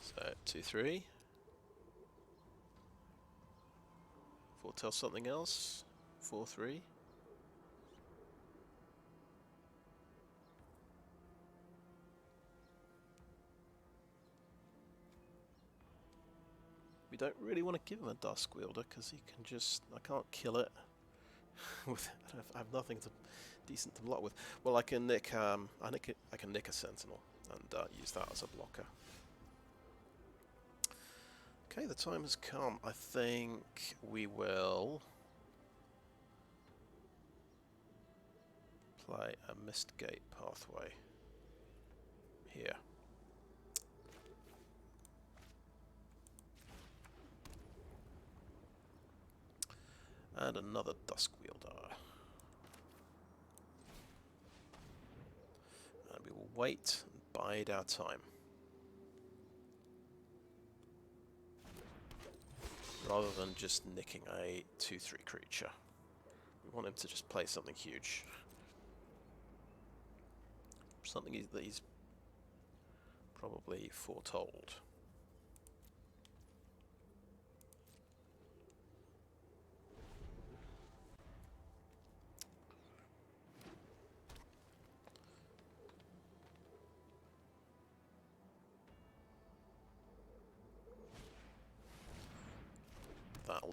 So 2-3. Foretell something else. 4-3. We don't really want to give him a Duskwielder because he can just... I can't kill it. With I have nothing decent to block with. Well, I can nick I can nick a Sentinel and use that as a blocker. Okay, the time has come. I think we will play a Hengegate Pathway here. And another Duskwielder. And we will wait and bide our time. Rather than just nicking a 2-3 creature. We want him to just play something huge. Something that he's probably foretold.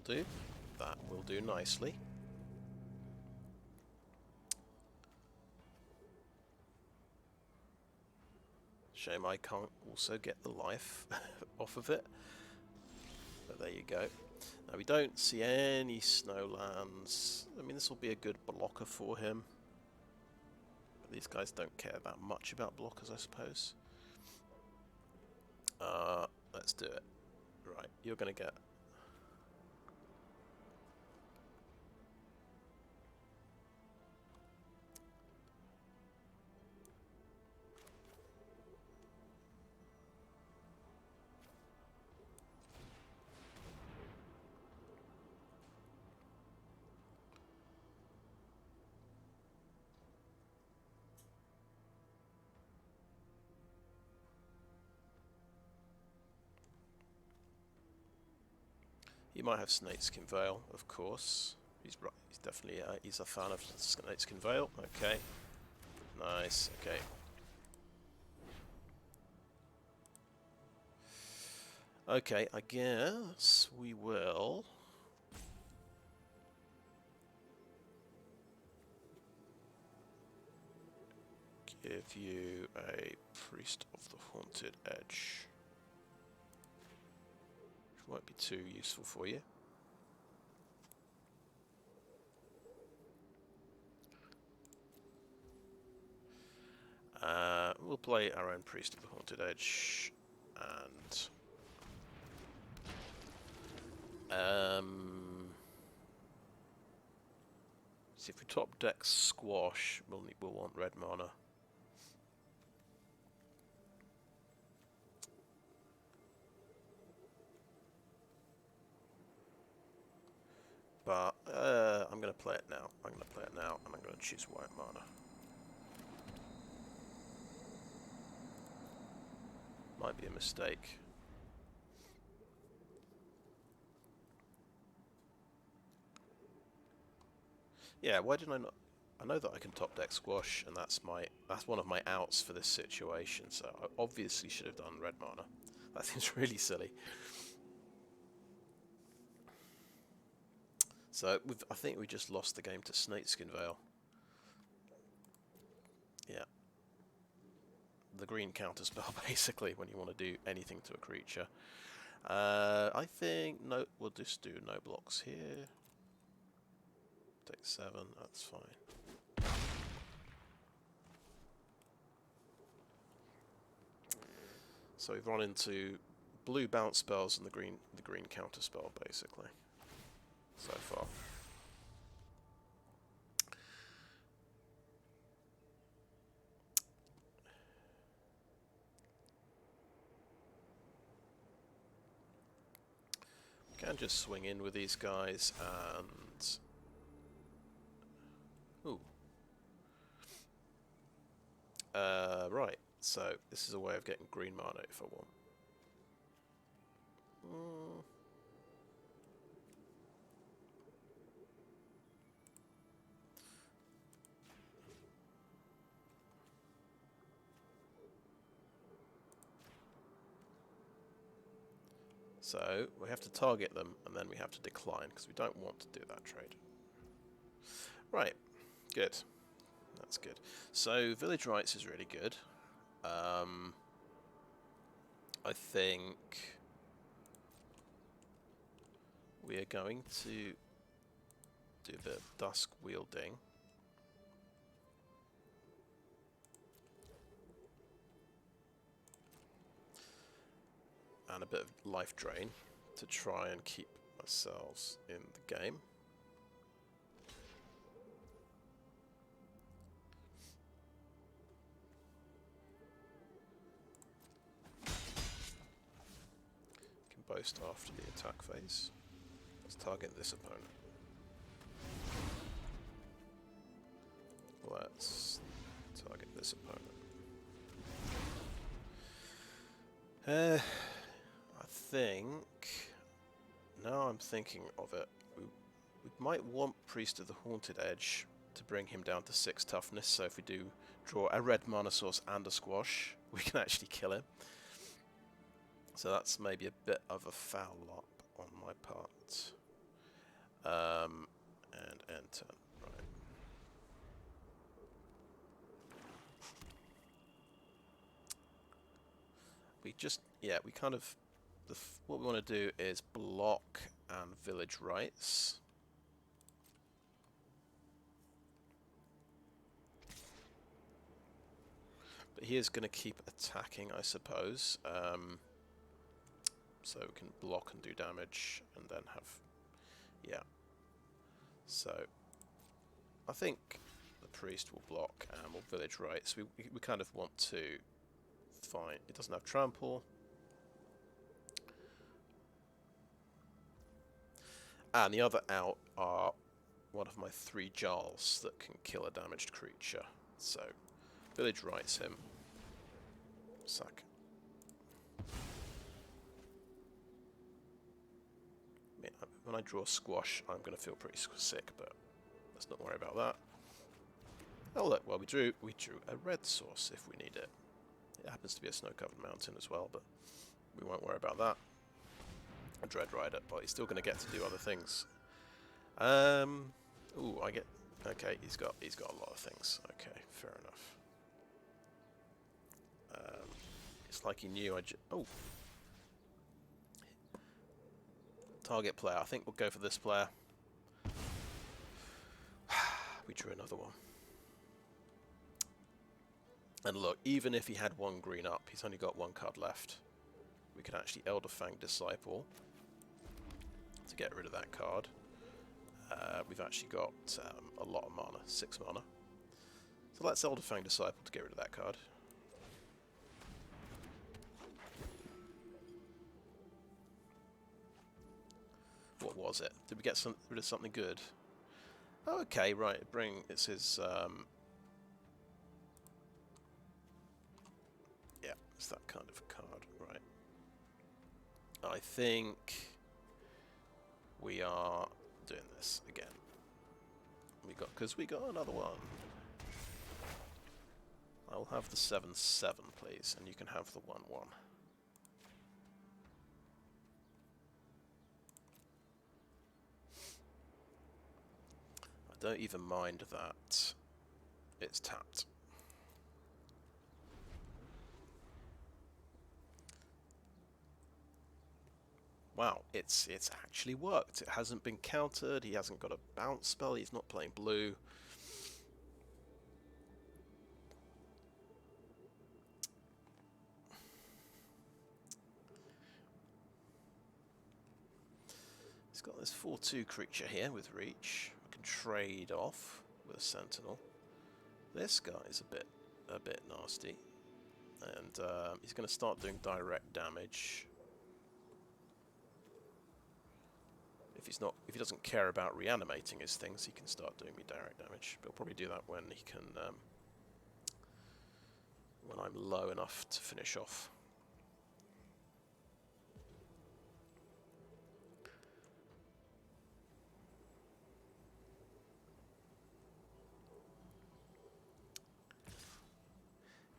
do. That will do nicely. Shame I can't also get the life off of it. But there you go. Now we don't see any snowlands. I mean, this will be a good blocker for him. But these guys don't care that much about blockers, I suppose. Let's do it. Right, you're going to get... You might have Snakeskin Vale, of course. He's right. He's definitely he's a fan of Snakeskin Vale. Okay, nice. Okay. Okay, I guess we will. Give you a Priest of the Haunted Edge. Won't be too useful for you. We'll play our own Priest of the Haunted Edge, and see if we top deck Squash, we'll want red mana. But I'm going to play it now. I'm going to play it now, and I'm going to choose white mana. Might be a mistake. Yeah, why didn't I not? I know that I can top deck Squash, and that's one of my outs for this situation. So I obviously should have done red mana. That seems really silly. So I think we just lost the game to Snakeskin Vale. Yeah. The green counterspell, basically, when you want to do anything to a creature. I think no. We'll just do no blocks here. Take 7. That's fine. So we've run into blue bounce spells and the green counterspell, basically. So far. We can just swing in with these guys and... Ooh. Right, so this is a way of getting green mana if I want. So we have to target them, and then we have to decline, because we don't want to do that trade. Right, good. That's good. So Village Rites is really good. I think we are going to do a bit of Duskweilding. And a bit of life drain to try and keep ourselves in the game. Can boast after the attack phase. Let's target this opponent. Let's target this opponent. I think, now I'm thinking of it, we might want Priest of the Haunted Edge to bring him down to 6 toughness, so if we do draw a red mana source and a Squash, we can actually kill him. So that's maybe a bit of a foul up on my part. And end turn. Right. We kind of, what we want to do is block and Village Rites. But he is going to keep attacking, I suppose. So we can block and do damage, and then have, yeah. So I think the priest will block and will Village Rites. We kind of want to find. It doesn't have trample. And the other out are one of my 3 Jarls that can kill a damaged creature. So, Village Rites him. Sack. I mean, when I draw Squash, I'm going to feel pretty sick, but let's not worry about that. Oh look, well we drew a red source if we need it. It happens to be a snow-covered mountain as well, but we won't worry about that. A Dread Rider, but he's still going to get to do other things. Ooh, I get. Okay, he's got a lot of things. Okay, fair enough. It's like he knew oh, target player. I think we'll go for this player. We drew another one. And look, even if he had 1 green up, he's only got 1 card left. We can actually Elderfang Disciple to get rid of that card. We've actually got a lot of mana, 6 mana. So let's Elderfang Disciple to get rid of that card. What was it? Did we get rid of something good? Oh, okay, right. It's his. Yeah, it's that kind of card, right? I think we are doing this again. Because we got another one. I'll have the 7/7, please, and you can have the 1/1. I don't even mind that it's tapped. Wow, it's actually worked. It hasn't been countered. He hasn't got a bounce spell. He's not playing blue. He's got this 4/2 creature here with reach. I can trade off with a sentinel. This guy is a bit nasty, and he's going to start doing direct damage. If he doesn't care about reanimating his things, he can start doing me direct damage. But he'll probably do that when he can, when I'm low enough to finish off.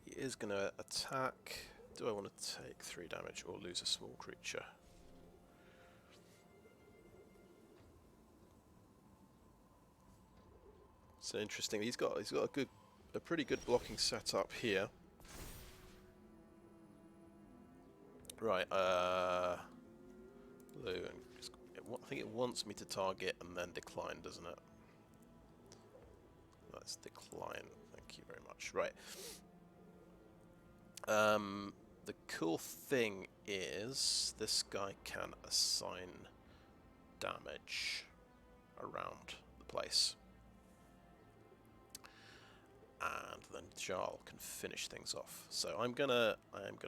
He is going to attack. Do I want to take 3 damage or lose a small creature? So interesting. He's got a pretty good blocking setup here. Right. Blue. And I think it wants me to target and then decline, doesn't it? Let's decline. Thank you very much. Right. The cool thing is this guy can assign damage around the place. And then Jarl can finish things off. So I am gonna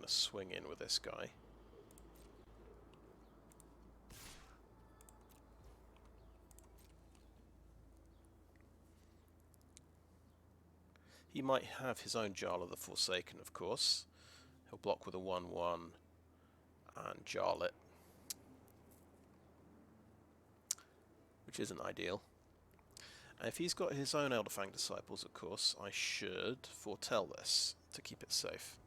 swing in with this guy. He might have his own Jarl of the Forsaken, of course. He'll block with a 1/1 and Jarl it, which isn't ideal. And if he's got his own Elderfang Disciples, of course, I should foretell this to keep it safe.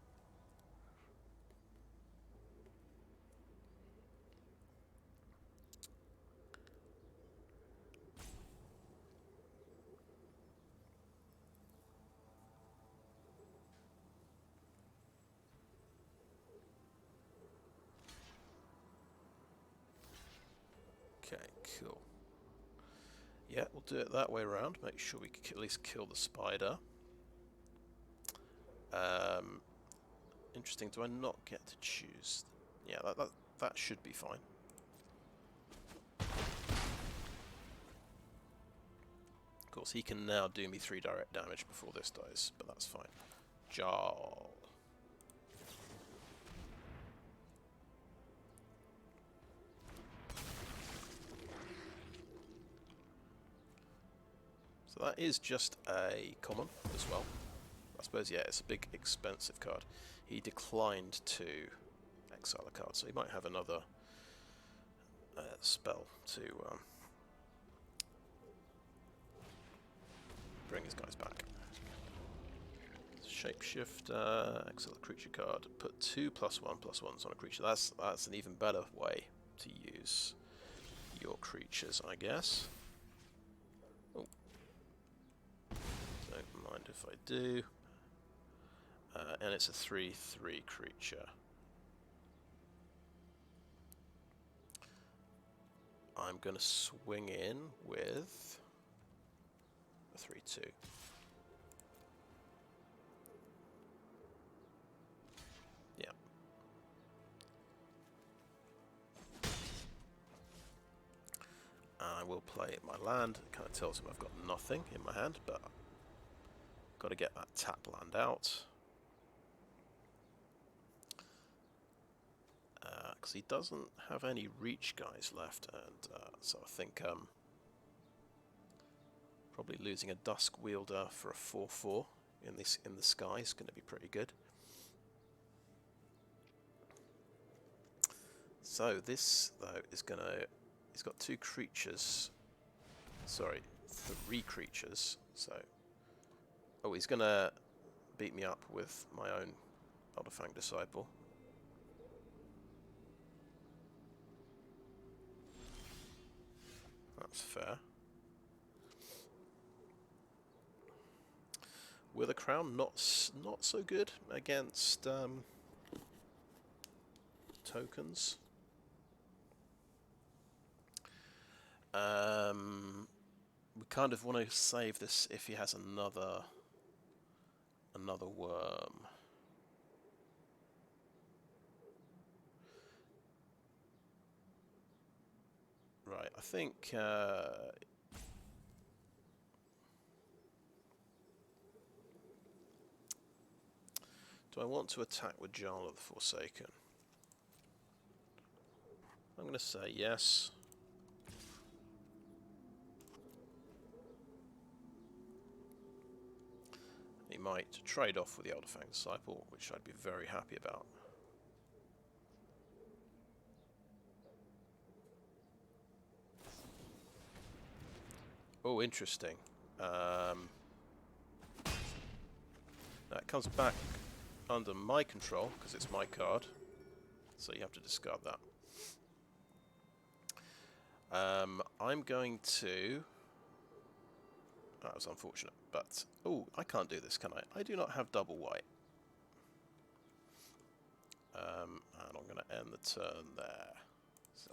Cool. Yeah, we'll do it that way around. Make sure we can at least kill the spider. Interesting. Do I not get to choose? Yeah, that should be fine. Of course, he can now do me 3 direct damage before this dies, but that's fine. Jarl. So that is just a common as well. I suppose, yeah, it's a big expensive card. He declined to exile a card, so he might have another spell to bring his guys back. Shapeshifter, exile a creature card, put 2 +1/+1s on a creature. That's an even better way to use your creatures, I guess. Oh. Don't mind if I do. And it's a 3/3 creature. I'm going to swing in with a 3/2. Yeah. And I will play my land. It kind of tells him I've got nothing in my hand, but I've got to get that tap land out. Because he doesn't have any reach guys left, and so I think probably losing a Duskwielder for a 4/4 in the sky is going to be pretty good. So this though is gonna. He's got 2 creatures. Sorry, 3 creatures. So he's gonna beat me up with my own Elderfang Disciple. That's fair. Withercrown not so good against tokens. We kind of want to save this if he has another worm. Right, I think do I want to attack with Jarl of the Forsaken? I'm going to say yes. He might trade off with the Elderfang Disciple, which I'd be very happy about. Oh, interesting. That comes back under my control, because it's my card. So you have to discard that. I'm going to... That was unfortunate, but... Oh, I can't do this, can I? I do not have double white. And I'm going to end the turn there. So,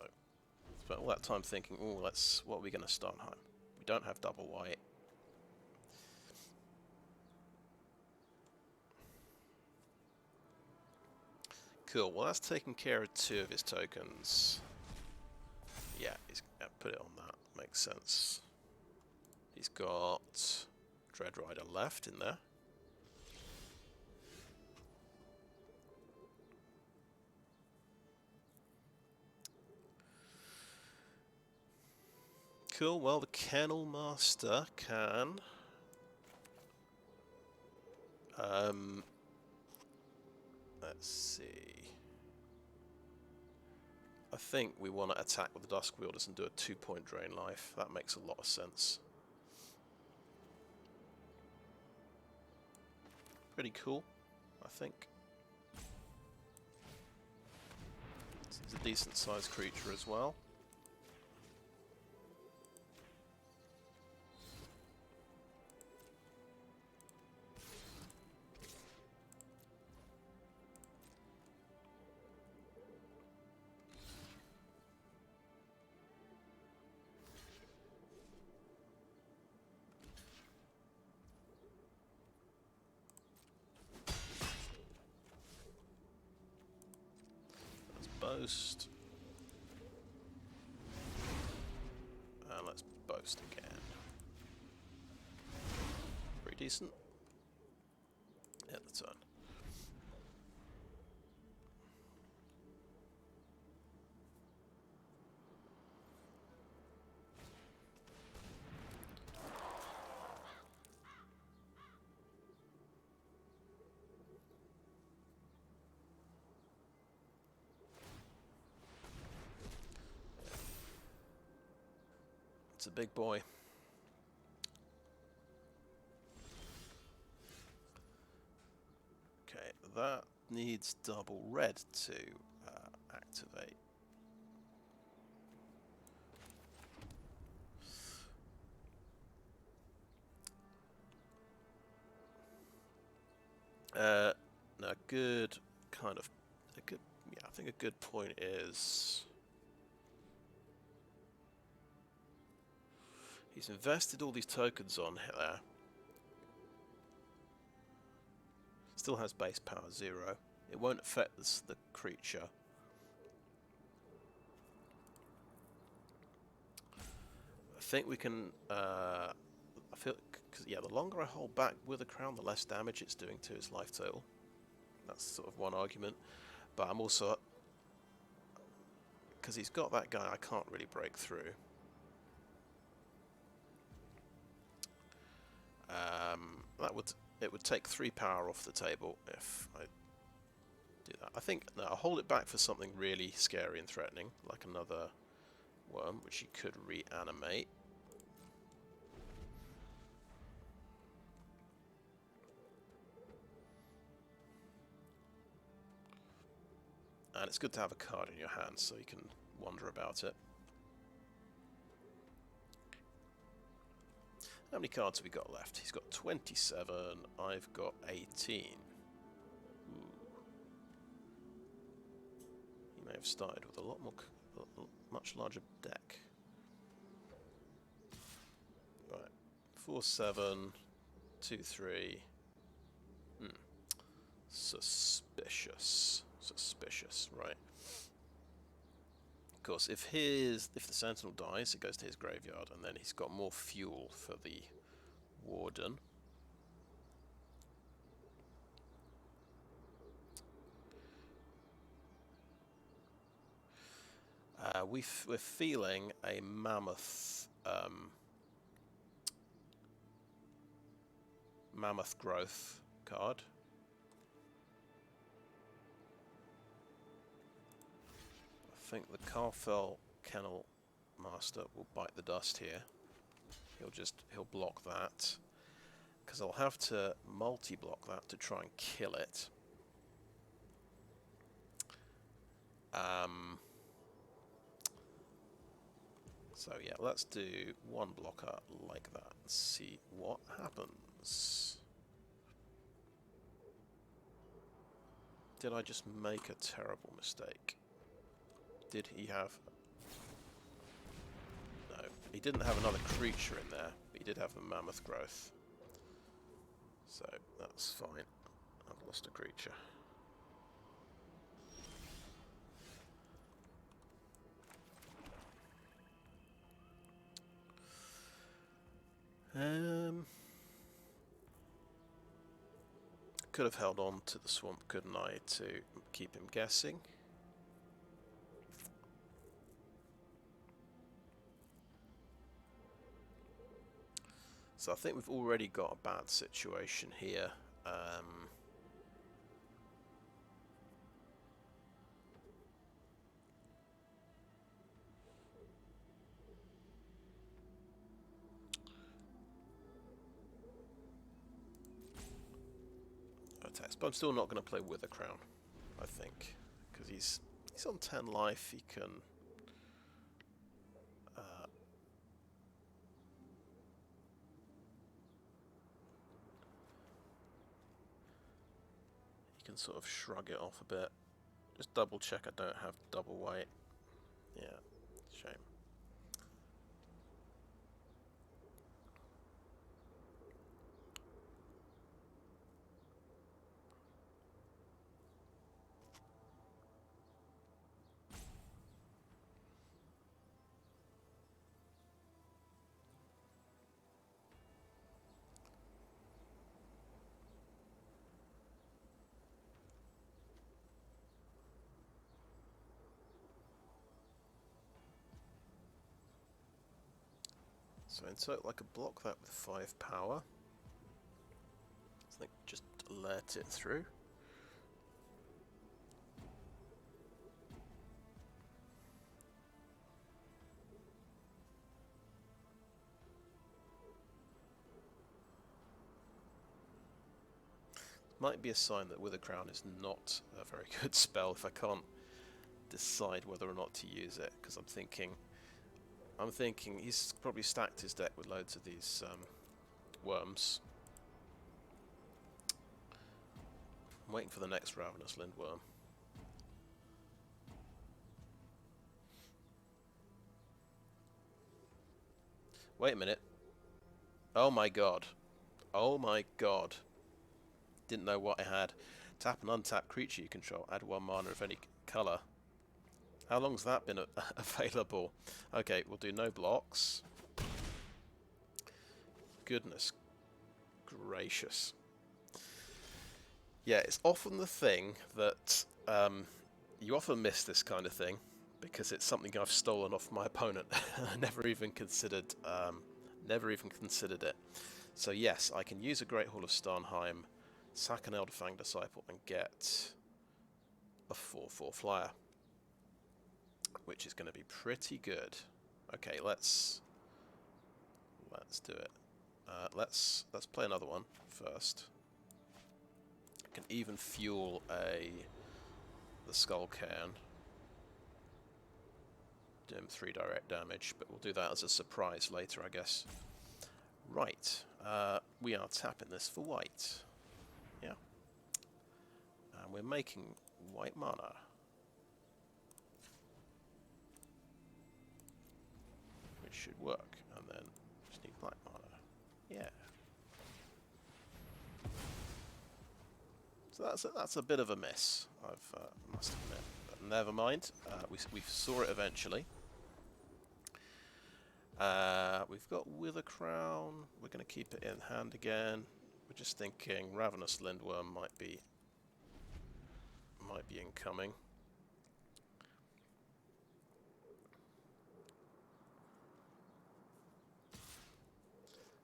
spent all that time thinking, oh, what are we going to Starnheim? We don't have double white. Cool, well that's taken care of 2 of his tokens. Yeah, he's put it on that. Makes sense. He's got Dreadrider left in there. Cool, well the Kennel-Master can... let's see... I think we want to attack with the Duskwielders and do a 2-point drain life. That makes a lot of sense. Pretty cool, I think. He's a decent sized creature as well. boast. And let's boast again. Pretty decent. Hit the turn. It's a big boy. Okay, that needs double red to activate. No, good kind of a good. Yeah, I think a good point is he's invested all these tokens on there. Still has base power 0. It won't affect the creature. I think we can. I feel because yeah, the longer I hold back Withercrown, the less damage it's doing to his life total. That's sort of one argument. But I'm also, because he's got that guy, I can't really break through. It would take 3 power off the table if I do that. I think no, I'll hold it back for something really scary and threatening, like another worm, which he could reanimate. And it's good to have a card in your hand so you can wonder about it. How many cards have we got left? He's got 27, I've got 18. Ooh. He may have started with a lot more, much larger deck. Right, 4, 7, 2, 3. Suspicious. Suspicious, right. Of course, if the Sentinel dies, it goes to his graveyard, and then he's got more fuel for the Warden. We're feeling a mammoth mammoth growth card. I think the Karfell Kennel-Master will bite the dust here. He'll block that, because I'll have to multi-block that to try and kill it. So yeah, let's do one blocker like that and see what happens. Did I just make a terrible mistake? Did he have... No, he didn't have another creature in there, but he did have the mammoth growth. So that's fine. I've lost a creature. Could have held on to the swamp, couldn't I, to keep him guessing. So I think we've already got a bad situation here. But I'm still not going to play Withercrown, I think, because he's on 10 life. He can sort of shrug it off a bit. Just double check I don't have double white. Yeah, shame. So insert like a block that with 5 power. I think just let it through. Might be a sign that Withercrown is not a very good spell if I can't decide whether or not to use it, because I'm thinking he's probably stacked his deck with loads of these worms. I'm waiting for the next Ravenous Lindworm. Wait a minute. Oh my god. Oh my god. Didn't know what I had. Tap an untapped creature you control. Add 1 mana of any colour. How long's that been available? Okay, we'll do no blocks. Goodness gracious. Yeah, it's often the thing that you often miss this kind of thing because it's something I've stolen off my opponent. I never even considered it. So yes, I can use a Great Hall of Starnheim, sack an Elderfang Disciple, and get a 4/4 flyer, which is going to be pretty good. Okay, let's do it. Let's play another one first. I can even fuel the Skullcairn. Do him 3 direct damage, but we'll do that as a surprise later, I guess. Right, we are tapping this for white. Yeah. And we're making white mana. Which should work, and then just need black mana. Yeah. So that's a bit of a miss, I must admit. But never mind, we saw it eventually. We've got Withercrown. We're going to keep it in hand again. We're just thinking Ravenous Lindworm might be incoming.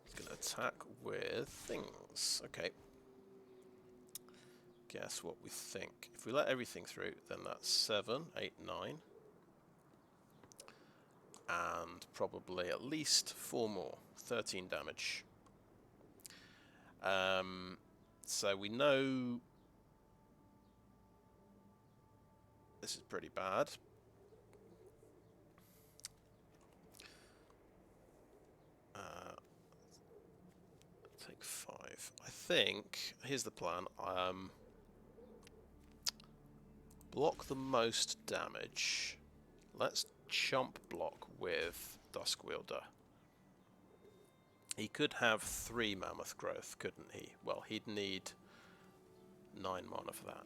It's going to attack with things. Okay. Guess what we think. If we let everything through, then that's 7, 8, 9. And probably at least 4 more. 13 damage. So we know this is pretty bad. Take 5. I think, here's the plan. Block the most damage. Let's chump block with Duskwielder. He could have 3 Mammoth Growth, couldn't he? Well, he'd need 9 mana for that.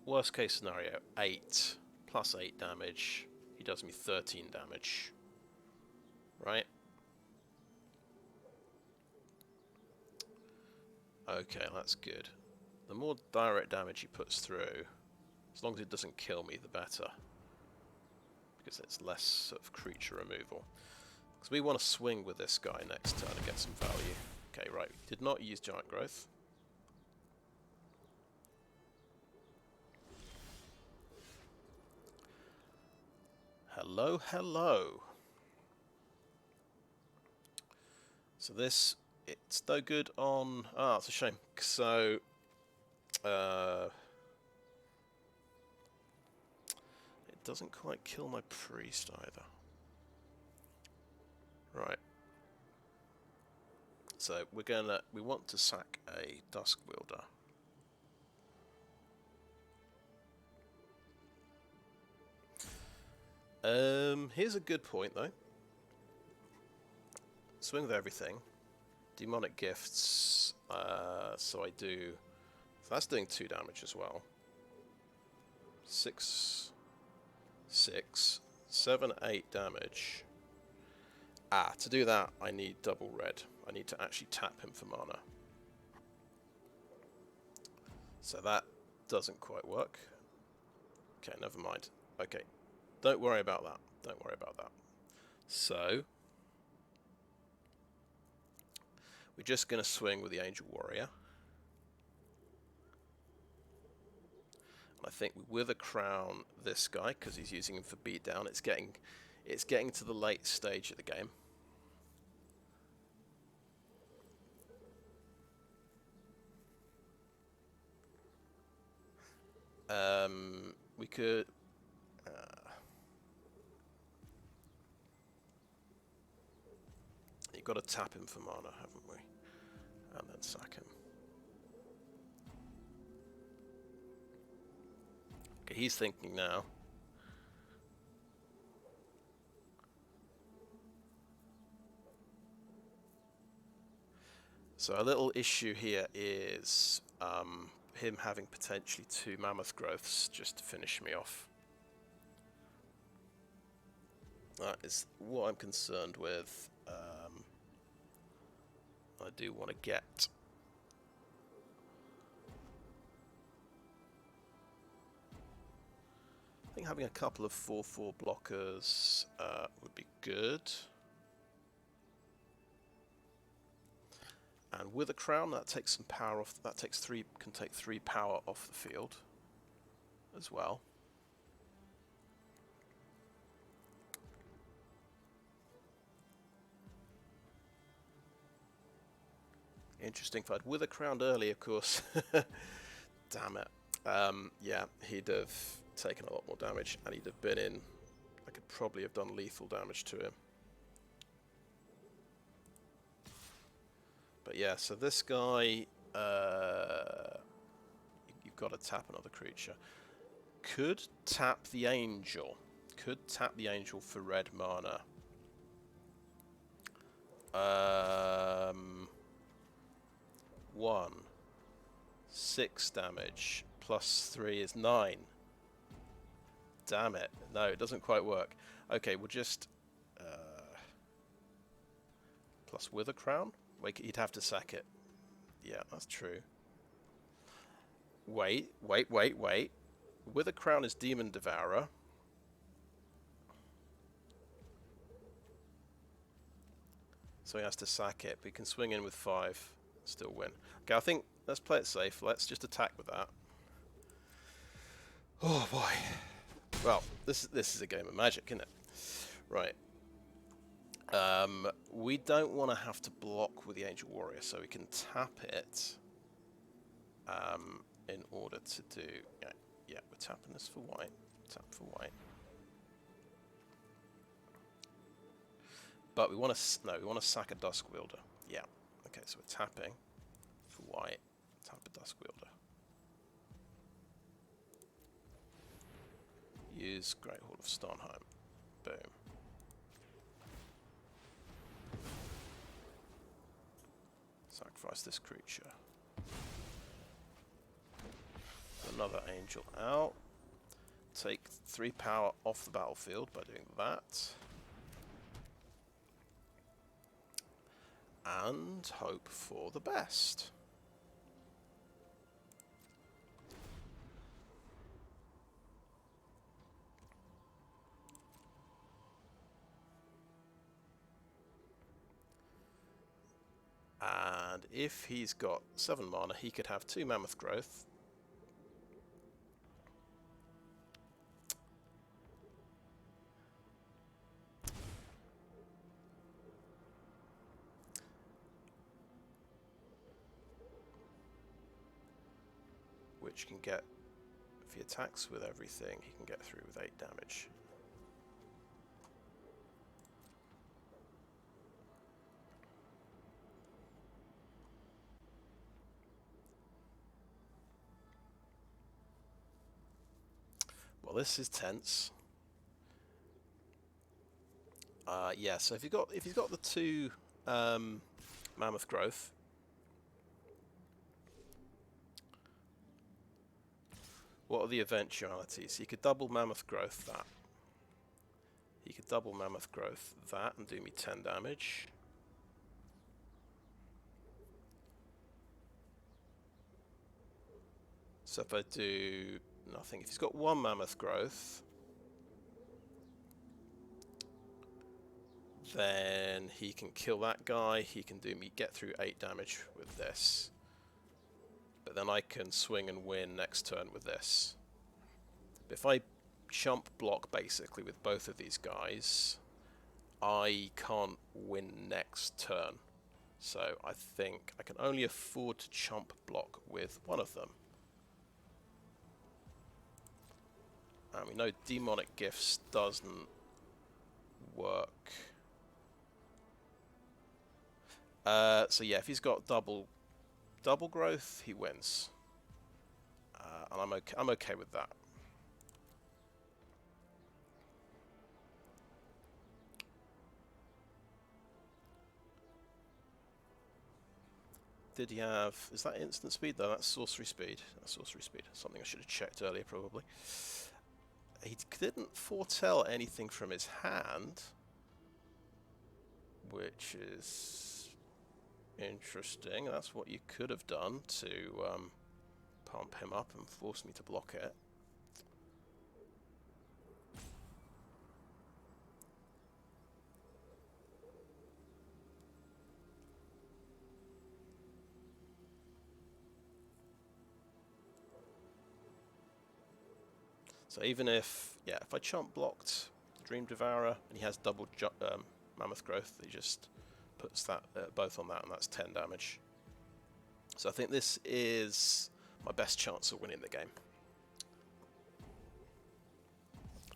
Worst case scenario, 8 plus 8 damage. He does me 13 damage. Right? Okay, that's good. The more direct damage he puts through, as long as it doesn't kill me, the better. Because it's less sort of creature removal. Because we want to swing with this guy next turn and get some value. Okay, right. We did not use Giant Growth. Hello, hello. So this, it's no good on... Ah, it's a shame. So... it doesn't quite kill my priest either. Right. So we want to sack a Duskwielder. Here's a good point though. Swing with everything. Demonic Gifts. So I do. So that's doing 2 damage as well. 6, 7, 8 damage. To do that, I need double red. I need to actually tap him for mana. So that doesn't quite work. Okay, never mind. Okay, don't worry about that. Don't worry about that. So, We're just going to swing with the Angel Warrior. And I think we Withercrown this guy because he's using him for beatdown. It's getting to the late stage of the game. We could. You've got to tap him for mana, haven't we? And then sack him. Okay, he's thinking now. So a little issue here is him having potentially 2 mammoth growths just to finish me off. That is what I'm concerned with. I do want to get. I think having a couple of 4/4 blockers would be good. And with a crown, that takes some power off. That takes 3. Can take 3 power off the field, as well. Interesting fight. With a crown early, of course. Damn it. Yeah, he'd have taken a lot more damage, and he'd have been in. I could probably have done lethal damage to him. But yeah, so this guy, you've got to tap another creature. Could tap the Angel. Could tap the Angel for red mana. 1. 6 damage. Plus 3 is 9. Damn it. No, it doesn't quite work. Okay, we'll just... plus Withercrown? Wait, he'd have to sack it. Yeah, that's true. Wait. Withercrown is Demon Devourer. So he has to sack it, but he can swing in with 5, still win. Okay, I think let's play it safe. Let's just attack with that. Oh boy. Well, this is a game of magic, isn't it? Right. We don't want to have to block with the Angel Warrior, so we can tap it in order to do... Yeah, we're tapping this for white. Tap for white. But we want to... No, we want to sack a Duskwielder. Yeah. Okay, so we're tapping for white. Tap a Duskwielder. Use Great Hall of Starnheim. Boom. Sacrifice this creature. Another Angel out. Take 3 power off the battlefield by doing that. And hope for the best. And if he's got 7 mana, he could have 2 Mammoth Growth. Which can get, if he attacks with everything, he can get through with 8 damage. Well, this is tense. Yeah, so if he's got the 2 Mammoth Growth, what are the eventualities? He could double Mammoth Growth that. He could double Mammoth Growth that and do me 10 damage. So if I do nothing, if he's got 1 Mammoth Growth, Then he can kill that guy. He can do me get through 8 damage with this. But then I can swing and win next turn with this. But if I chump block basically with both of these guys, I can't win next turn. So I think I can only afford to chump block with one of them. And we know Demonic Gifts doesn't work. So yeah, if he's got double growth, he wins. And I'm okay with that. Did he have... Is that instant speed though? That's sorcery speed. That's sorcery speed. Something I should have checked earlier probably. He didn't foretell anything from his hand, which is interesting. That's what you could have done to pump him up and force me to block it. So even if, yeah, if I chump blocked Dream Devourer and he has double Mammoth Growth, he just puts that both on that, and that's 10 damage. So I think this is my best chance of winning the game.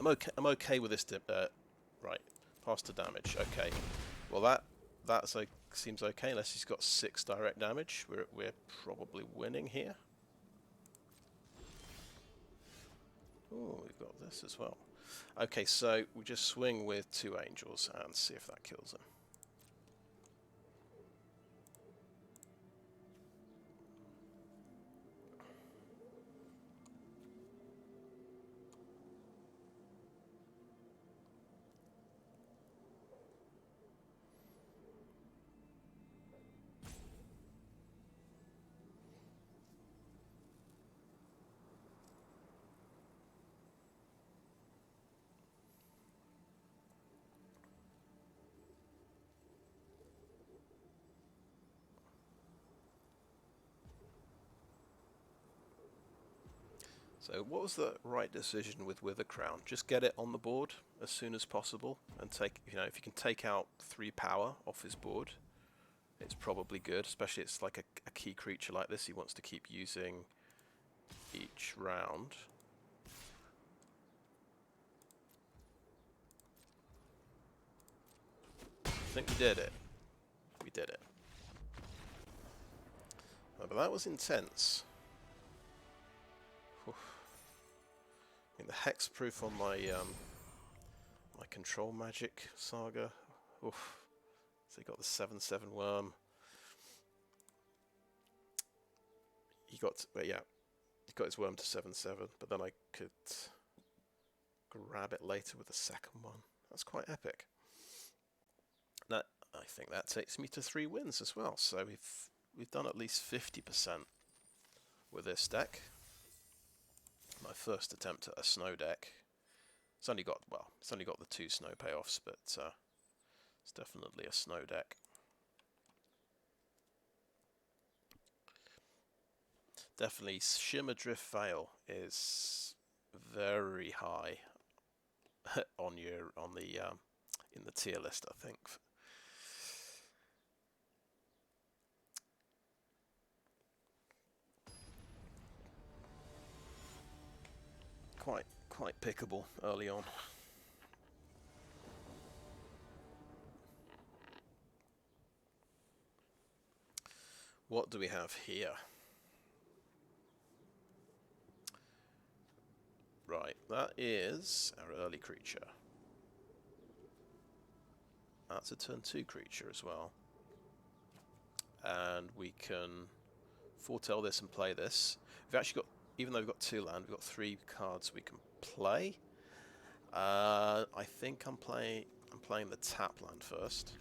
I'm okay with this. Right, pass to damage. Okay, well that seems okay unless he's got 6 direct damage. We're probably winning here. Oh, we've got this as well. Okay, so we just swing with 2 angels and see if that kills him. So what was the right decision with Withercrown? Just get it on the board as soon as possible and take, you know, if you can take out 3 power off his board, it's probably good, especially it's like a key creature like this he wants to keep using each round. I think we did it. We did it. Oh, but that was intense. Oof. I mean, the hexproof on my my control magic saga. Oof. So he got the 7/7 worm. He got, yeah, he got his worm to 7/7, but then I could grab it later with the second one. That's quite epic. That, I think that takes me to 3 wins as well. So we've done at least 50% with this deck. My first attempt at a snow deck. It's only got the 2 snow payoffs, but it's definitely a snow deck. Definitely Shimmerdrift Vale is very high on the in the tier list, I think. Quite pickable early on. What do we have here? Right, that is our early creature. That's a turn 2 creature as well. And we can foretell this and play this. We've actually got, even though we've got 2 land, we've got 3 cards we can play. I think I'm playing the tap land first.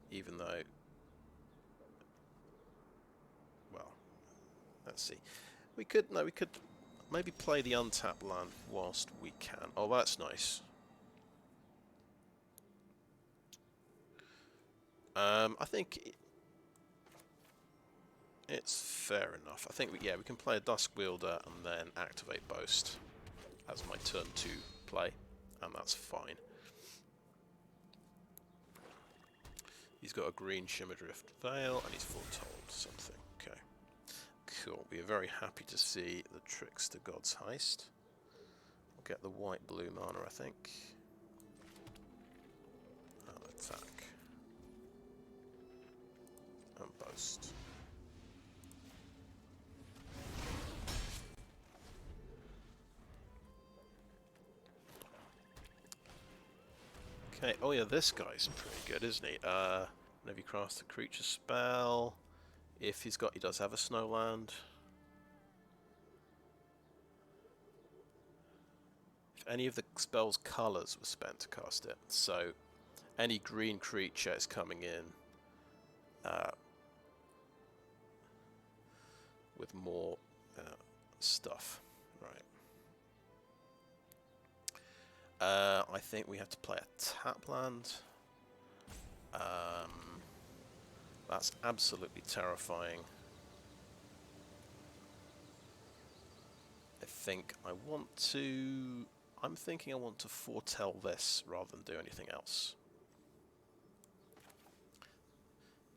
Even though, well, let's see. We could maybe play the untapped land whilst we can. Oh, that's nice. I think it's fair enough. I think, yeah, we can play a Duskwielder and then activate Boast as my turn 2 play, and that's fine. He's got a green Shimmerdrift Vale, and he's foretold something. Okay, cool. We are very happy to see the Trickster-God's Heist. We'll get the white-blue mana, I think. And attack. And Boast. Okay, oh yeah, this guy's pretty good, isn't he? Whenever you cast a creature spell, if he does have a snowland. If any of the spell's colours were spent to cast it, so any green creature is coming in with more stuff. Right. I think we have to play a tap land. That's absolutely terrifying. I'm thinking I want to foretell this rather than do anything else.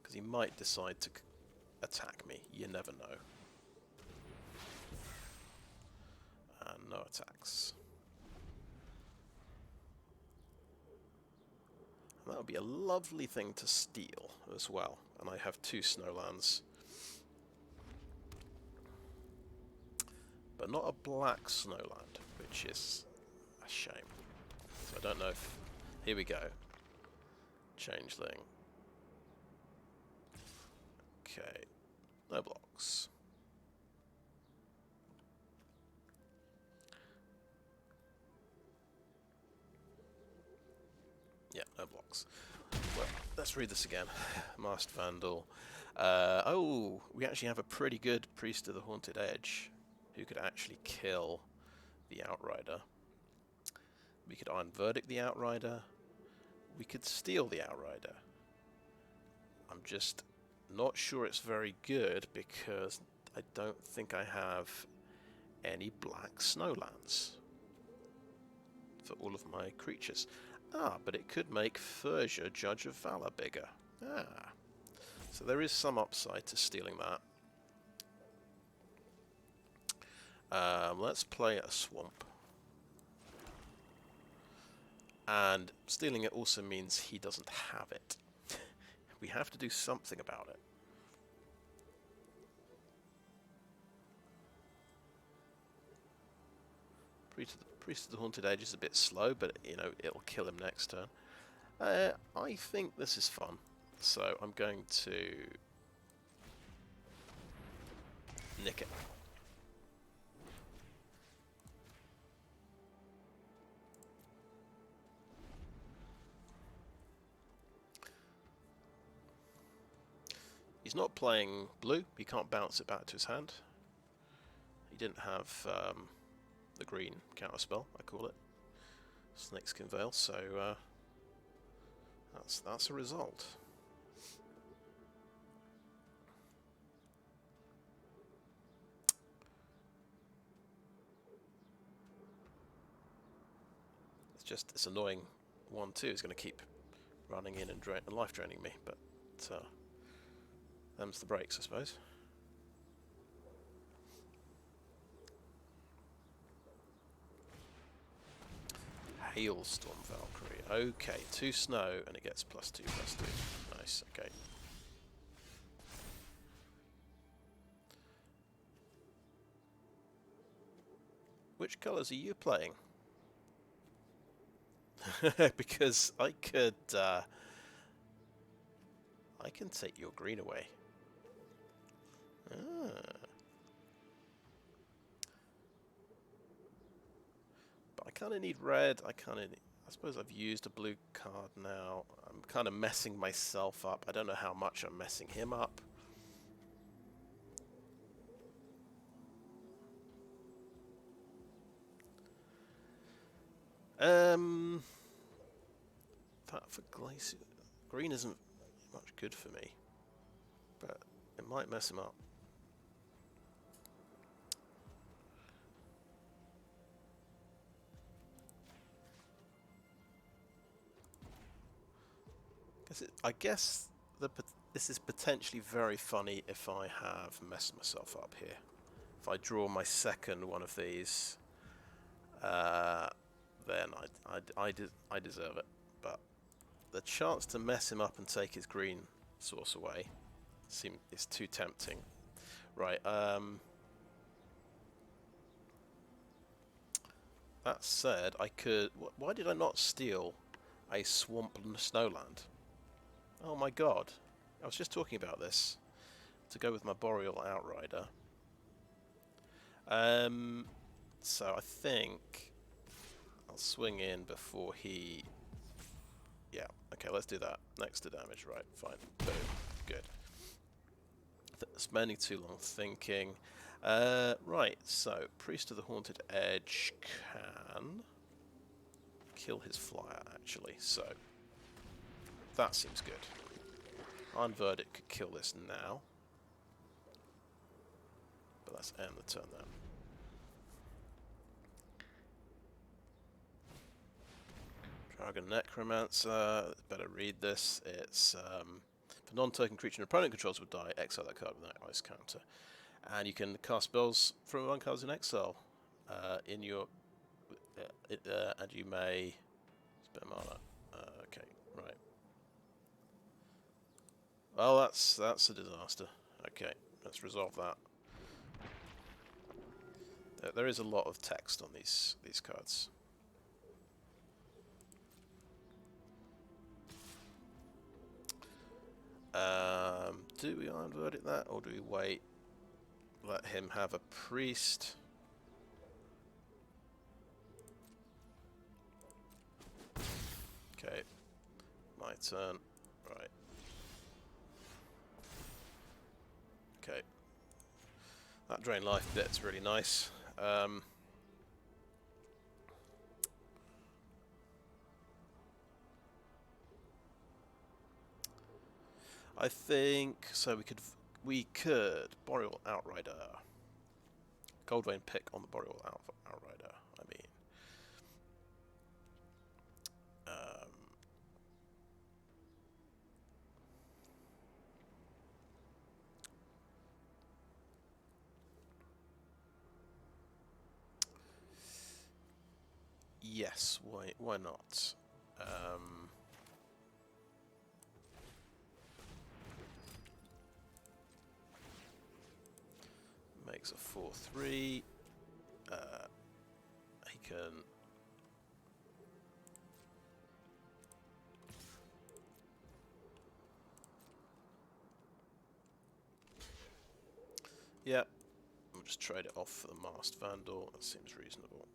Because he might decide to attack me. You never know. And no attacks. That would be a lovely thing to steal as well. And I have 2 snowlands. But not a black snowland, which is a shame. So I don't know if... Here we go. Changeling. Okay. No blocks. Yeah, no blocks. Well, let's read this again. Masked Vandal. Oh, we actually have a pretty good Priest of the Haunted Edge who could actually kill the Outrider. We could Iron Verdict the Outrider. We could steal the Outrider. I'm just not sure it's very good because I don't think I have any black snowlands for all of my creatures. Ah, but it could make Firja Judge of Valor bigger. Ah. So there is some upside to stealing that. Let's play a swamp. And stealing it also means he doesn't have it. We have to do something about it. Priest of the Haunted Edge is a bit slow, but you know it'll kill him next turn. I think this is fun, so I'm going to nick it. He's not playing blue. He can't bounce it back to his hand. He didn't have the green counterspell, I call it. Snakeskin Veil, so that's a result. It's annoying. 1/2 is going to keep running in and life draining me, but them's the breaks, I suppose. Hailstorm Valkyrie. Okay, 2 snow and it gets +2/+2. Nice, okay. Which colours are you playing? Because I can take your green away. Ah. But I kind of need red. I suppose I've used a blue card now. I'm kind of messing myself up. I don't know how much I'm messing him up. That for Glacial... Green isn't much good for me, but it might mess him up. I guess this is potentially very funny if I have messed myself up here. If I draw my second one of these, then I deserve it. But the chance to mess him up and take his green source away is too tempting. Right. That said, I could. Why did I not steal a swamp snowland? Oh my god. I was just talking about this. To go with my Boreal Outrider. So I think I'll swing in before he... Yeah, okay, let's do that. Next to damage, right, fine. Boom. Good. Spending too long thinking. Right, so Priest of the Haunted Edge can kill his flyer, actually, so that seems good. Iron Verdict could kill this now, but let's end the turn there. Dragon Necromancer, better read this. It's for non-token creature an opponent controls would die, exile that card with an ice counter. And you can cast spells from one card in exile in your... and you may... Spend mana. Okay, right. Well, that's a disaster. Okay, let's resolve that. There is a lot of text on these cards. Do we Iron Verdict that, or do we wait? Let him have a priest. Okay, my turn. Right. Okay. That drain life bit's really nice. I think so. We could Boreal Outrider, Goldvein Pick on the Boreal Outrider. I mean, yes. Why not? Makes a 4/3. He can. Yeah, we'll just trade it off for the Masked Vandal. That seems reasonable.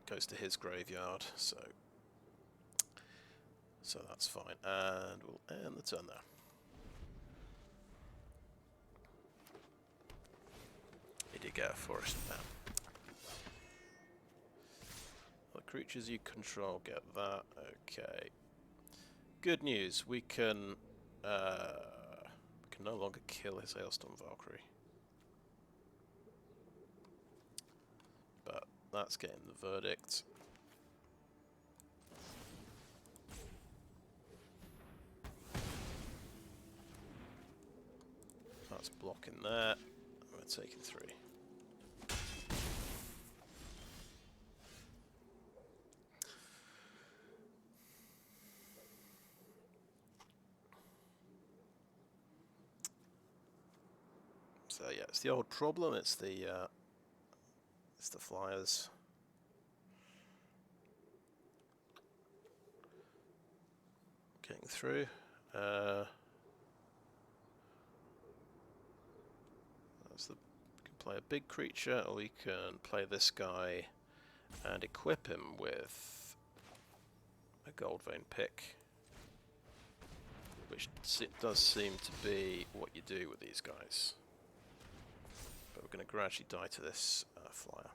Goes to his graveyard, so that's fine, and we'll end the turn there. He did get a forest now. The creatures you control get that. Okay. Good news. We can no longer kill his Hailstorm Valkyrie. But that's getting the verdict. That's blocking that. We're taking 3. So yeah, it's the old problem. It's the flyers. Getting through. We can play a big creature, or we can play this guy and equip him with a Goldvein Pick, which does seem to be what you do with these guys. But we're going to gradually die to this flyer.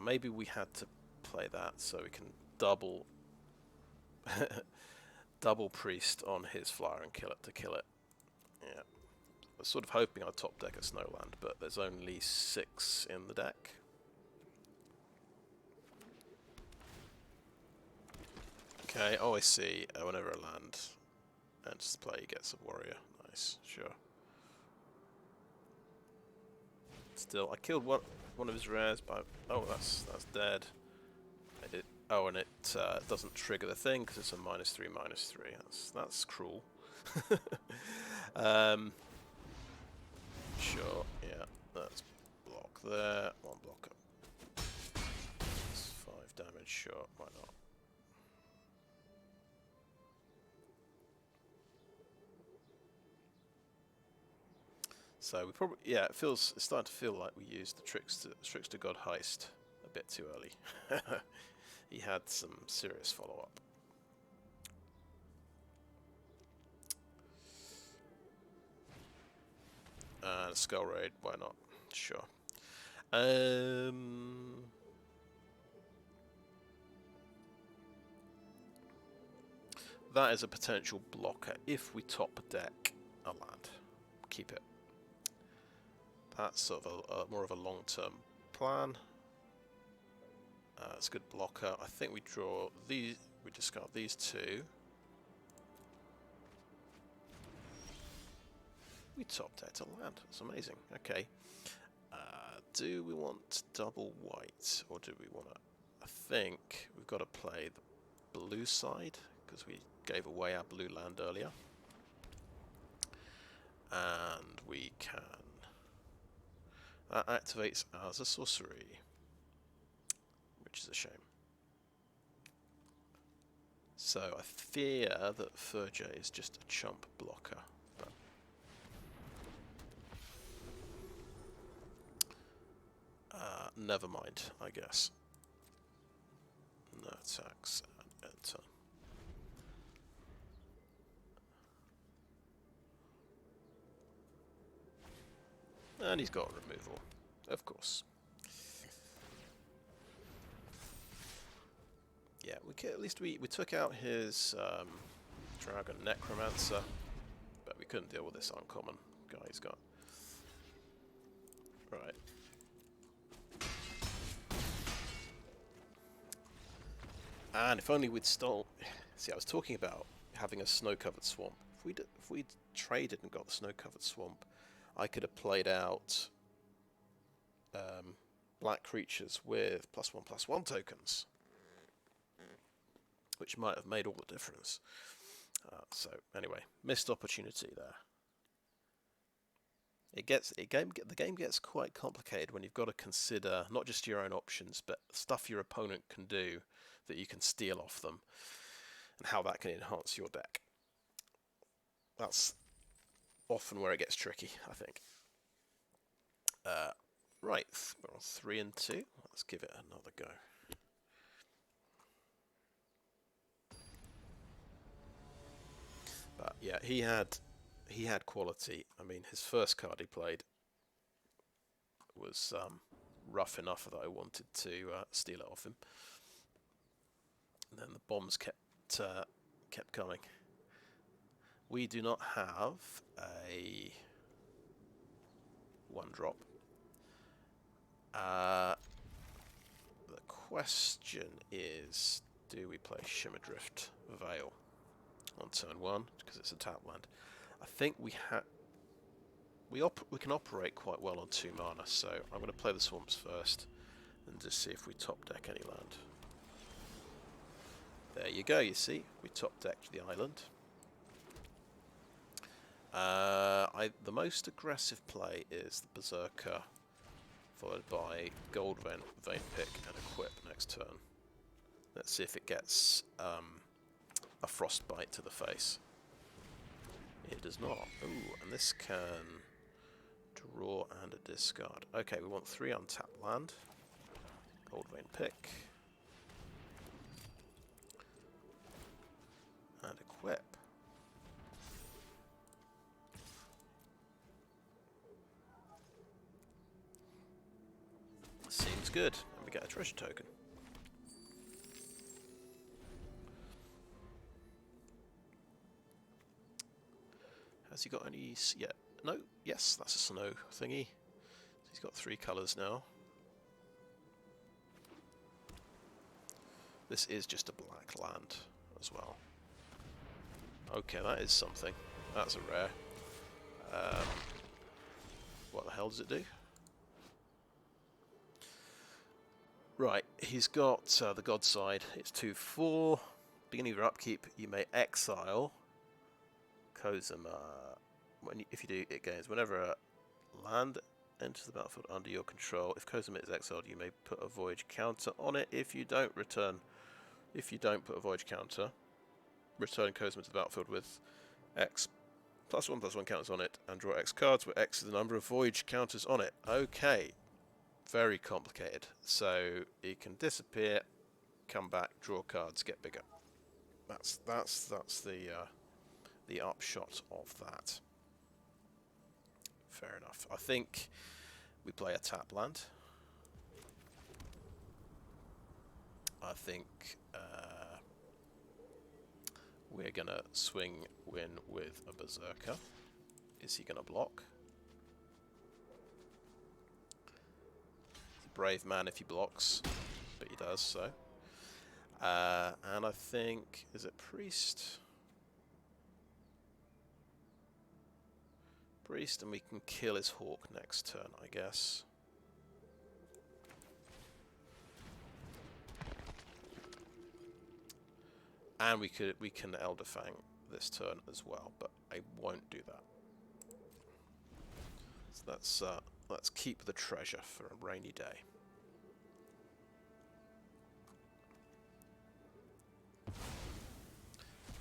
Maybe we had to play that so we can double double priest on his flyer and kill it. Yeah. I was sort of hoping I'd top deck a Snowland, but there's only 6 in the deck. Okay, oh I see. Whenever a land enters the play, he gets a warrior. Nice, sure. Still, I killed one of his rares, but oh, that's dead. Oh, and it doesn't trigger the thing because it's a -3/-3. That's cruel. Sure, yeah, that's block there. 1 blocker. That's 5 damage. Sure, why not? So we probably, yeah, it's starting to feel like we used the Trickster-God Heist a bit too early. He had some serious follow-up. And Skull Raid, why not? Sure. That is a potential blocker if we top deck a land. Keep it. That's sort of more of a long-term plan. It's a good blocker. I think we draw these. We discard these 2. We top decked a land. That's amazing. Okay. Do we want double white, or do we want to? I think we've got to play the blue side because we gave away our blue land earlier, and we can. That activates as a sorcery, which is a shame. So I fear that Firja is just a chump blocker. But never mind, I guess. No attacks and enter. And he's got removal, of course. Yeah, at least we took out his Dragon Necromancer, but we couldn't deal with this uncommon guy he's got. Right. And if only we'd stole. See, I was talking about having a snow-covered swamp. If we'd traded and got the snow-covered swamp, I could have played out black creatures with +1/+1 tokens, which might have made all the difference. So anyway, missed opportunity there. The game gets quite complicated when you've got to consider not just your own options, but stuff your opponent can do that you can steal off them, and how that can enhance your deck. That's often where it gets tricky, I think. Right, we're on 3 and 2. Let's give it another go. But yeah, he had quality. I mean, his first card he played was rough enough that I wanted to steal it off him. And then the bombs kept coming. We do not have a 1-drop. The question is, do we play Shimmerdrift Vale on turn 1 because it's a tap land? I think we can operate quite well on 2 mana, so I'm going to play the swamps first and just see if we top deck any land. There you go. You see, we top decked the island. The most aggressive play is the Berserker, followed by Goldvein Pick and Equip next turn. Let's see if it gets a frostbite to the face. It does not. Ooh, and this can draw and a discard. Okay, we want 3 untapped land. Goldvein Pick. And Equip. Seems good. And we get a treasure token. Has he got any? Yeah. No. Yes, that's a snow thingy. So he's got 3 colours now. This is just a black land as well. Okay, that is something. That's a rare. What the hell does it do? Right, he's got the god side. It's 2/4. Beginning of your upkeep, you may exile Kozuma. If you do, it gains whenever a land enters the battlefield under your control. If Kozuma is exiled, you may put a voyage counter on it. If you don't put a voyage counter, return Kozuma to the battlefield with X +1/+1 counters on it, and draw X cards, where X is the number of voyage counters on it. Okay, very complicated. So it can disappear, come back, draw cards, get bigger. That's the upshot of that. Fair enough. I think we play a tap land. I think we're gonna swing win with a Berserker. Is he gonna block? He's a brave man if he blocks, but he does so. And I think, is it Priest? Priest, and we can kill his Hawk next turn, I guess. And we can Elderfang this turn as well, but I won't do that. So let's keep the treasure for a rainy day.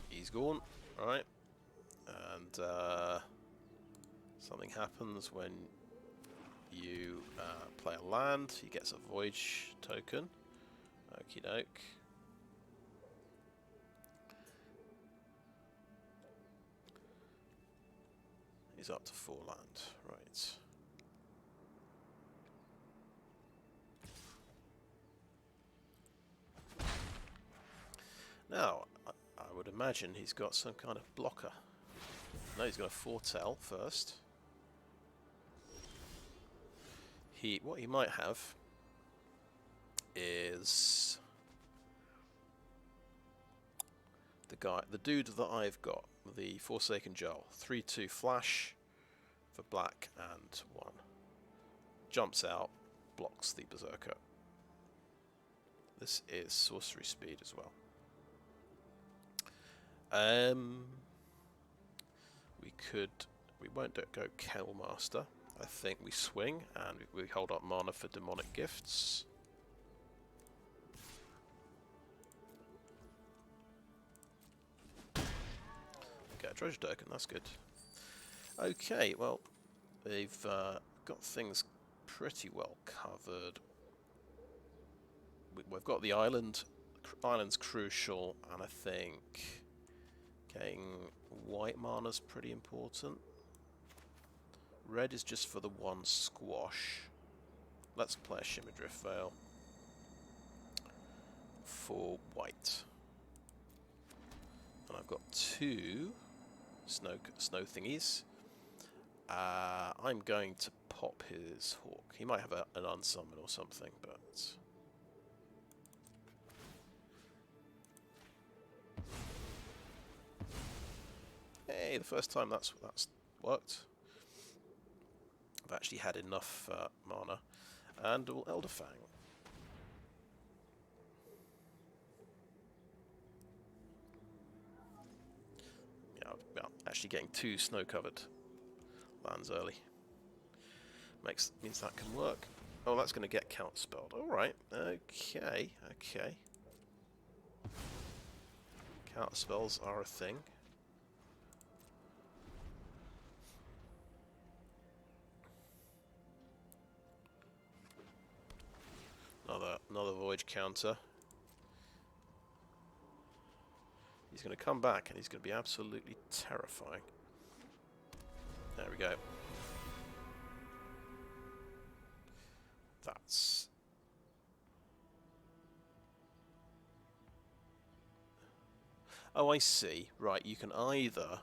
He's gone, right? And something happens when you play a land. He gets a voyage token. Okie doke. He's up to 4 land, right. Now, I would imagine he's got some kind of blocker. No, he's got a foretell first. What he might have is the dude that I've got, the Forsaken Jarl, 3/2 flash for black and 1. Jumps out, blocks the Berserker. This is sorcery speed as well. We won't go Kennel-Master. I think we swing and we hold up mana for demonic gifts. Get a treasure token, that's good. Okay, well, they've got things pretty well covered. We've got the island's crucial, and I think getting white mana's pretty important. Red is just for the 1 squash. Let's play a Shimmerdrift Vale for white. And I've got 2 snow thingies. I'm going to pop his Hawk. He might have an unsummon or something, but hey, the first time that's worked. I've actually had enough mana, and Elderfang. Yeah, actually getting 2 snow-covered lands early means that can work. Oh, that's going to get counterspelled. All right, okay. Counterspells are a thing. Another voyage counter. He's going to come back and he's going to be absolutely terrifying. There we go. That's Oh, I see. Right, you can either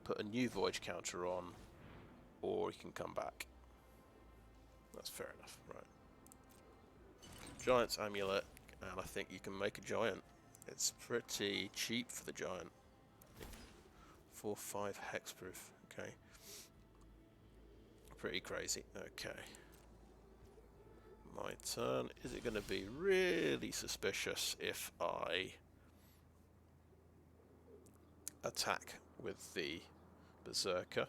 put a new voyage counter on, or you can come back. That's fair enough. Right. Giant's amulet, and I think you can make a giant. It's pretty cheap for the giant. 4/5 hexproof. Okay. Pretty crazy. Okay. My turn. Is it going to be really suspicious if I attack with the Berserker?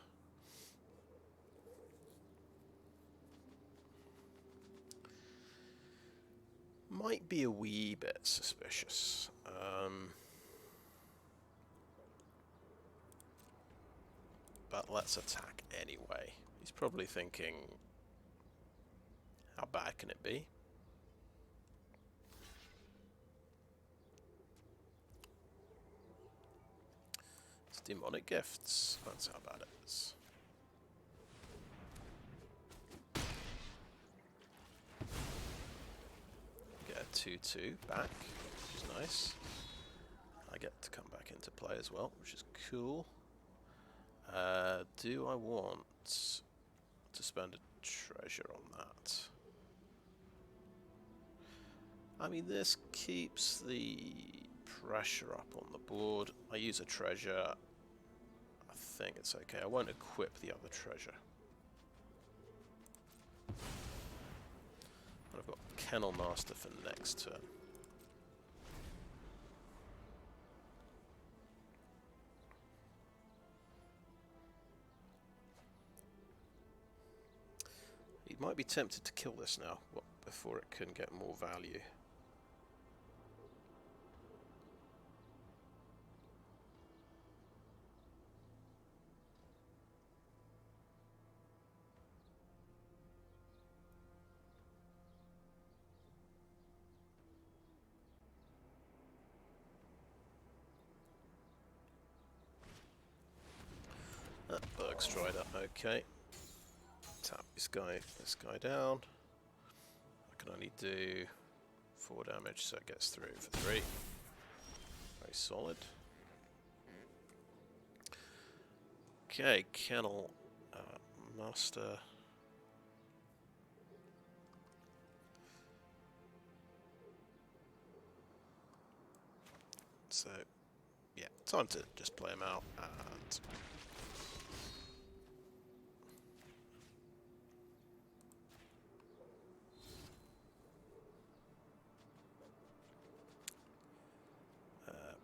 Might be a wee bit suspicious. But let's attack anyway. He's probably thinking, how bad can it be? It's demonic gifts. That's how bad it is. Get a 2/2 back, which is nice. I get to come back into play as well, which is cool. Do I want to spend a treasure on that? I mean, this keeps the pressure up on the board. I use a treasure. I think it's okay. I won't equip the other treasure. I've got Kennel-Master for next turn. He might be tempted to kill this now, before it can get more value. Berg Strider, okay. Tap this guy down. I can only do 4 damage, so it gets through for 3. Very solid. Okay, Kennel Master. So, yeah, time to just play him out and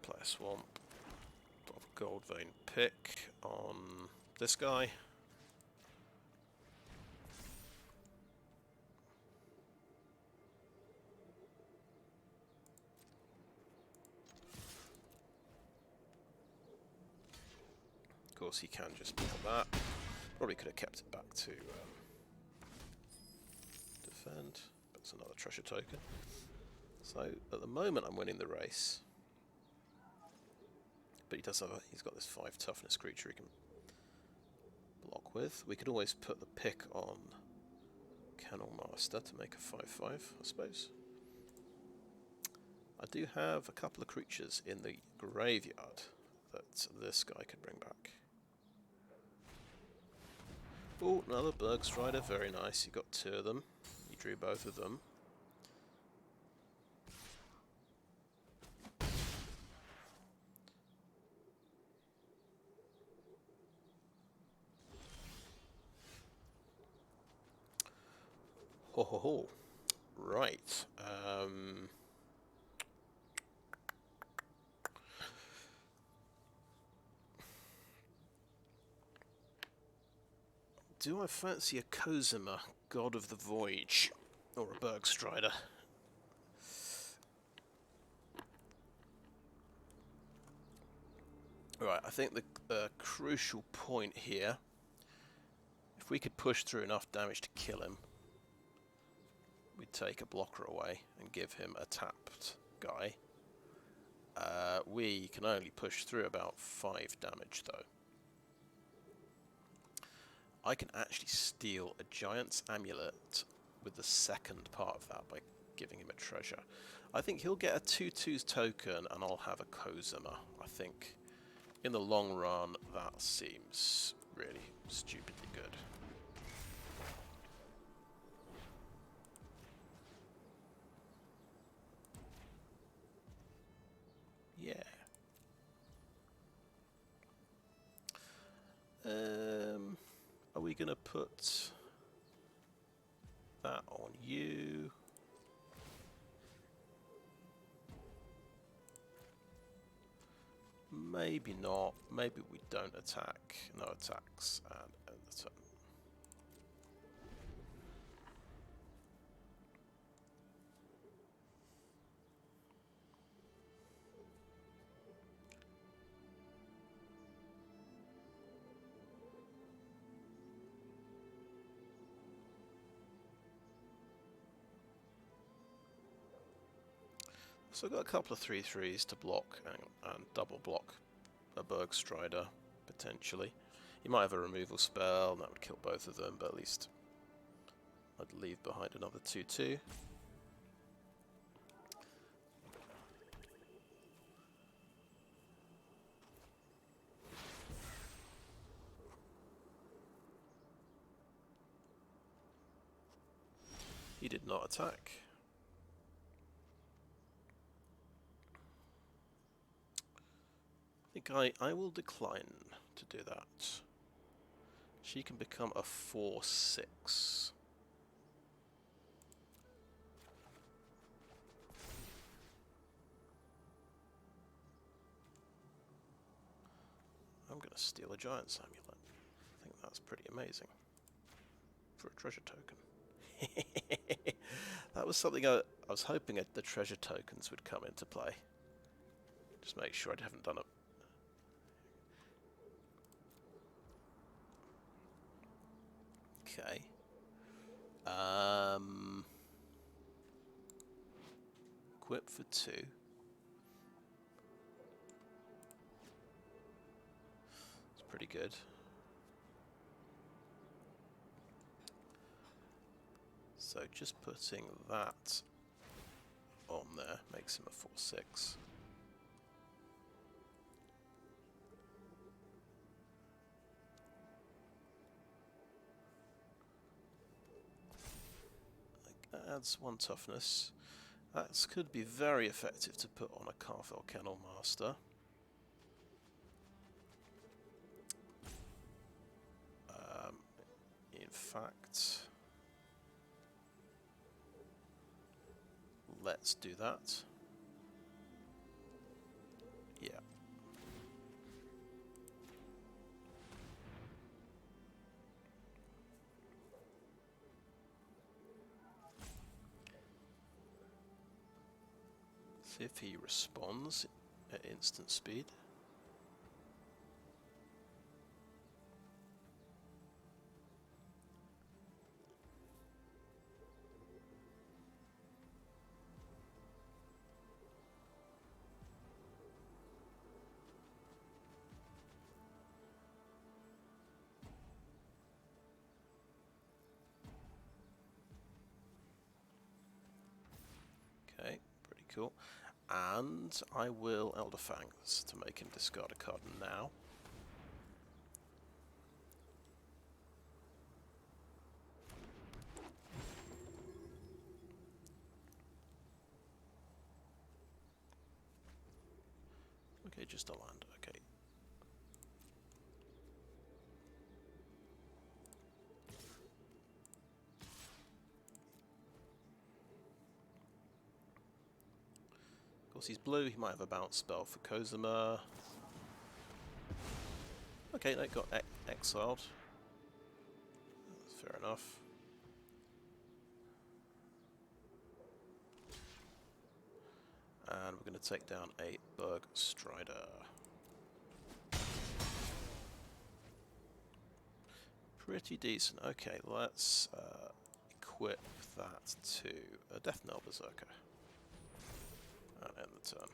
play a swamp. Got a Goldvein Pick on this guy. Of course, he can just pull that. Probably could have kept it back to defend, but it's another treasure token. So at the moment, I'm winning the race. But he does have he's got this 5 toughness creature he can block with. We could always put the pick on Kennel-Master to make a 5/5, I suppose. I do have a couple of creatures in the graveyard that this guy could bring back. Oh, another Berg Strider, very nice. You got 2 of them. You drew both of them. Ho ho ho. Right. Do I fancy a Cosima, God of the Voyage, or a Berg Strider? Right, I think the crucial point here, if we could push through enough damage to kill him, we'd take a blocker away and give him a tapped guy. We can only push through about 5 damage though. I can actually steal a Giant's Amulet with the second part of that by giving him a treasure. I think he'll get a 2/2 token and I'll have a Cosima. I I think in the long run that seems really stupidly good. Yeah. Are we going to put that on you? Maybe not. Maybe we don't attack. No attacks and end the turn. So I've got a couple of 3/3s to block and double block a Bergstrider, potentially. He might have a removal spell, and that would kill both of them, but at least I'd leave behind another 2/2. He did not attack. I think I will decline to do that. She can become a 4/6. I'm going to steal a Giant's Amulet. I think that's pretty amazing. For a treasure token. That was something I was hoping the treasure tokens would come into play. Just make sure I haven't done it. Okay. Equip for 2. It's pretty good. So just putting that on there makes him a 4/6. That adds 1 toughness. That could be very effective to put on a Karfell Kennel-Master. In fact, let's do that. Yeah. See if he responds at instant speed. Okay, pretty cool. And I will Elderfang to make him discard a card now. Okay, just a land, okay. Of course he's blue, he might have a bounce spell for Kozuma. Okay, they got exiled. That's fair enough. And we're going to take down a Bergstrider. Pretty decent. Okay, let's equip that to a Deathknell Berserker. And end the turn.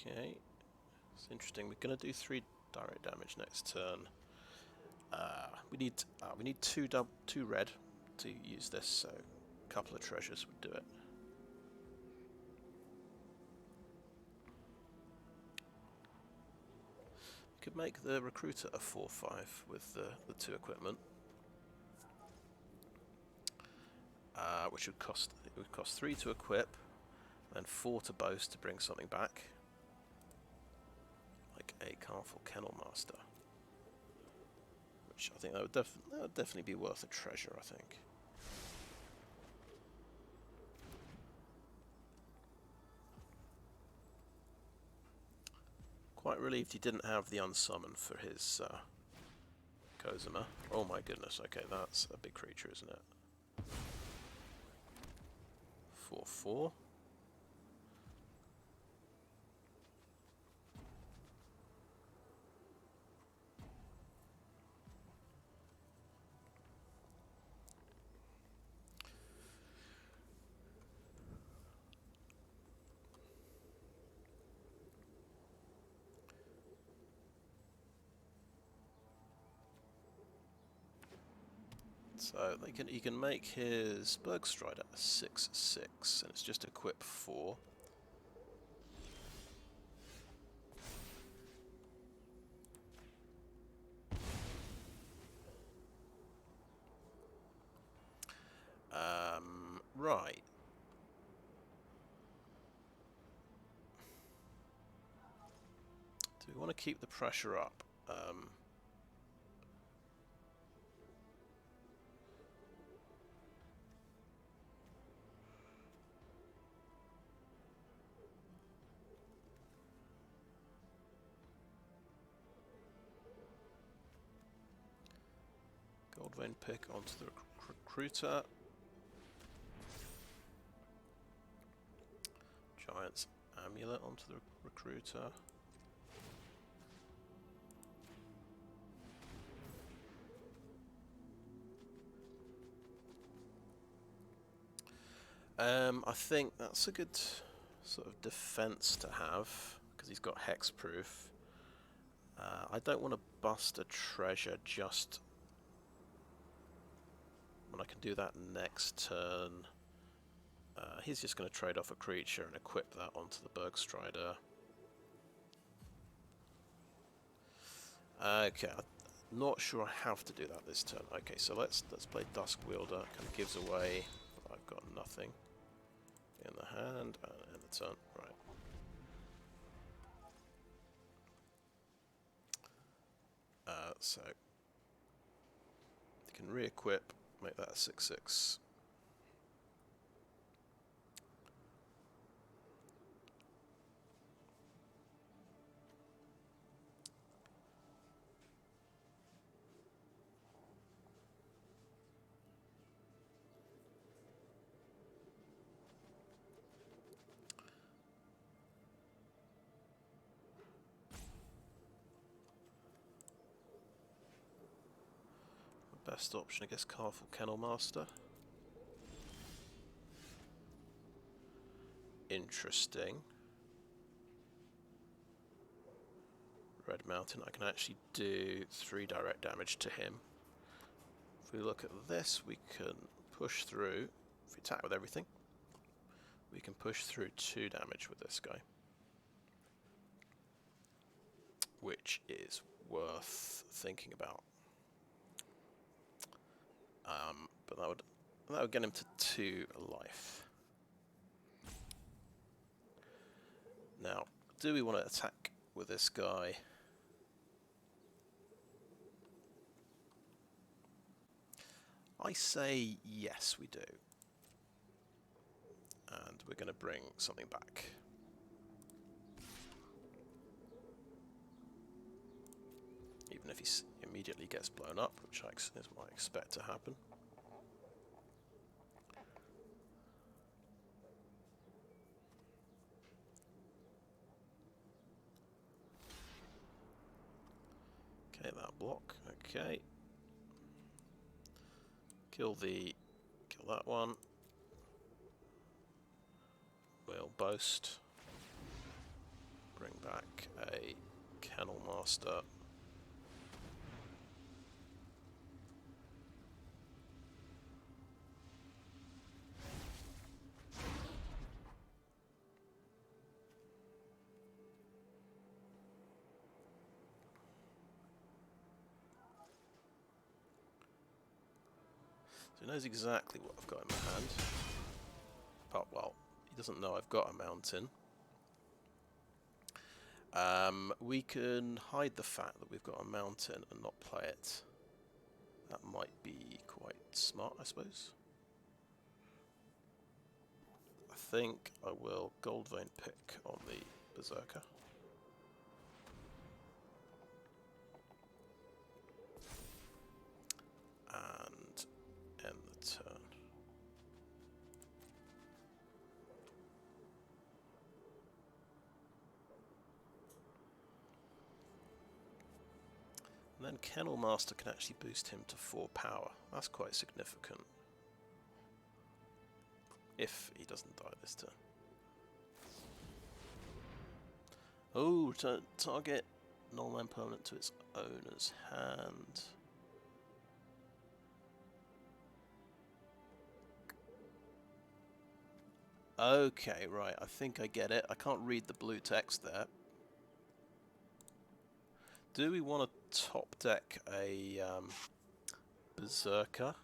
Okay, it's interesting. We're going to do 3 direct damage next turn. We need two red to use this, so a couple of treasures would do it. We could make the recruiter a 4/5 with the 2 equipment, which would cost 3 to equip, and 4 to boast to bring something back, like a Karfell Kennel-Master. Which I think that would definitely be worth a treasure, I think. Quite relieved he didn't have the unsummon for his Kozuma. Oh my goodness, okay, that's a big creature, isn't it? 4/4. So he can make his Bergstrider a 6/6, and it's just equip 4. Right. Do we want to keep the pressure up? Goldvein Pick onto the recruiter. Giant's Amulet onto the recruiter. I think that's a good sort of defense to have, because he's got hexproof. I don't want to bust a treasure just when I can do that next turn. He's just going to trade off a creature and equip that onto the Bergstrider. Okay, I'm not sure I have to do that this turn. Okay, so let's play Duskwielder. Kind of gives away that I've got nothing in the hand and in the turn. Right. So you can re-equip, make that a 6/6. Best option, I guess, Karfell Kennel-Master. Interesting. Red Mountain, I can actually do 3 direct damage to him. If we look at this, we can push through. If we attack with everything, we can push through 2 damage with this guy, which is worth thinking about. But that would get him to 2 life. Now, do we want to attack with this guy? I say yes, we do. And we're going to bring something back. Even if he immediately gets blown up, which is what I expect to happen. Okay, that block. Okay. Kill that one. We'll boast. bring back a Kennel-Master. So he knows exactly what I've got in my hand. But, well, he doesn't know I've got a mountain. We can hide the fact that we've got a mountain and not play it. That might be quite smart, I suppose. I think I will Goldvein Pick on the Berserker. And end the turn. And then Kennel-Master can actually boost him to 4 power. That's quite significant. If he doesn't die this turn. Oh, target non-land permanent to its owner's hand. Okay, right, I think I get it. I can't read the blue text there. Do we want to top deck a Berserker?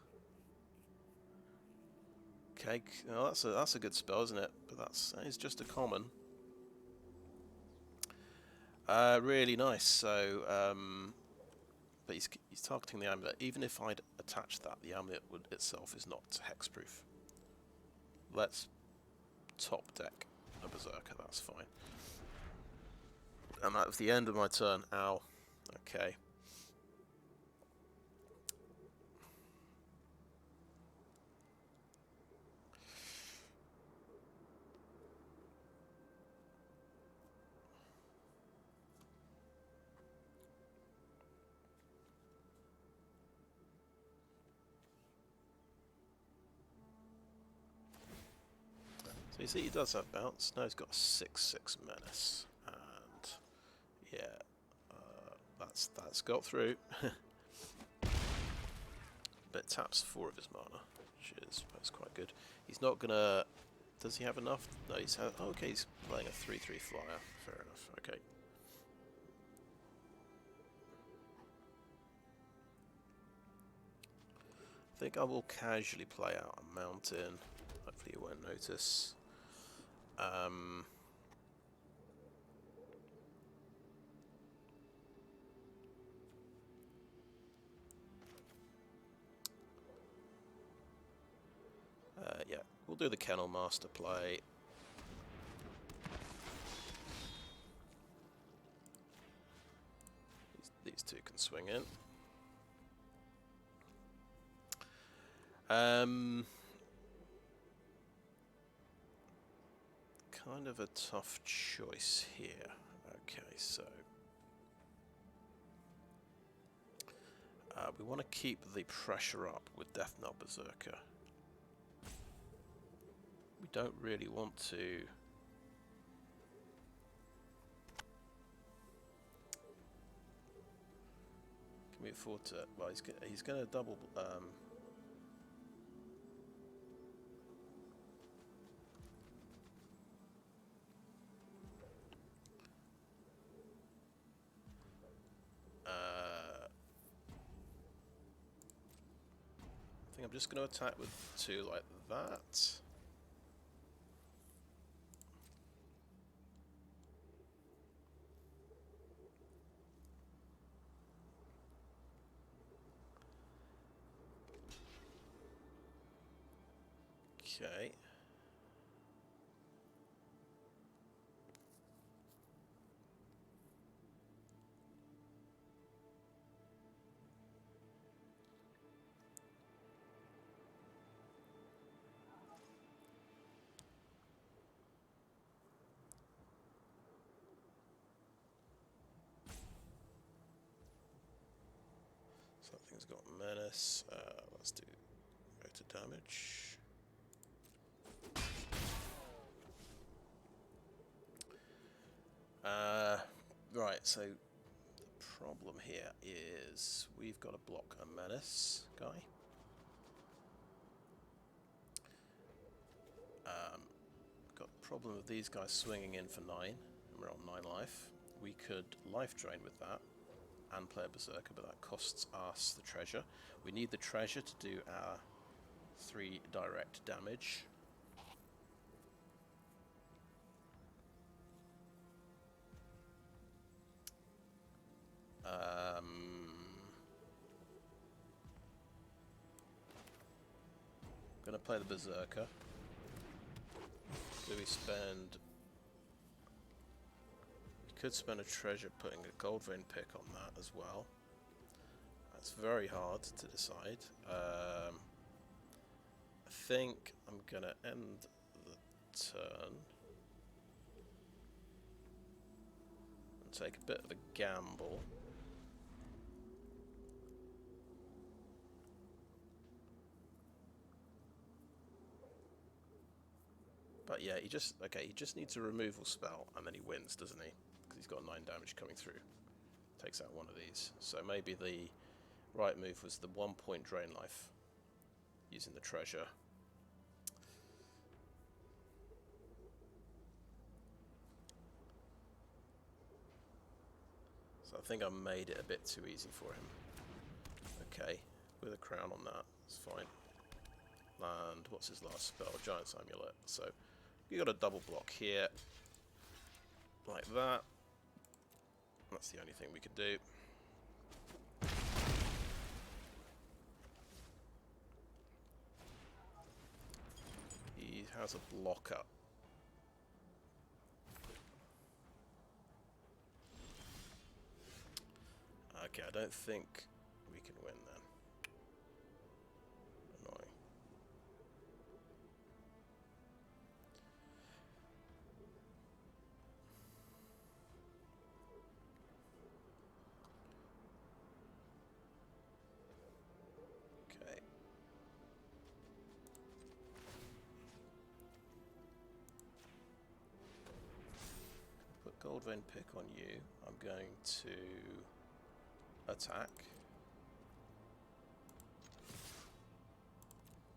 Okay, well, that's a good spell, isn't it? But that is just a common. Really nice. So, but he's targeting the amulet. Even if I'd attach that, the amulet itself is not hexproof. Let's top deck a Berserker. That's fine. And that was the end of my turn. Ow. Okay. So you see he does have bounce. Now he's got a 6/6 menace. And yeah, that's got through. But it taps 4 of his mana, which is that's quite good. He's not gonna. Does he have enough? No, he's had. Oh, okay, he's playing a 3/3 flyer. Fair enough. Okay. I think I will casually play out a mountain. Hopefully you won't notice. Yeah, we'll do the Kennel-Master play. These two can swing in. Kind of a tough choice here. Okay, so we want to keep the pressure up with Deathknell Berserker. We don't really want to. Can we afford to? Well, he's going to double. I think I'm just going to attack with 2 like that. Okay. Something's got menace. Let's go to damage. Right, so the problem here is we've got to block a menace guy. Got the problem of these guys swinging in for 9, and we're on 9 life. We could life drain with that and play a Berserker, but that costs us the treasure. We need the treasure to do our 3 direct damage. I'm going to play the Berserker. Do we spend... We could spend a treasure putting a Goldvein Pick on that as well. That's very hard to decide. I think I'm going to end the turn and take a bit of a gamble. But yeah, he just needs a removal spell and then he wins, doesn't he? Because he's got 9 damage coming through. Takes out one of these. So maybe the right move was the 1 point drain life using the treasure. So I think I made it a bit too easy for him. Okay, with a crown on that, it's fine. And what's his last spell? Giant's Amulet. So we got a double block here, like that. That's the only thing we could do. He has a blocker. Okay, I don't think we can win then. Annoying. Okay. Put Goldvein Pick on you. I'm going to attack.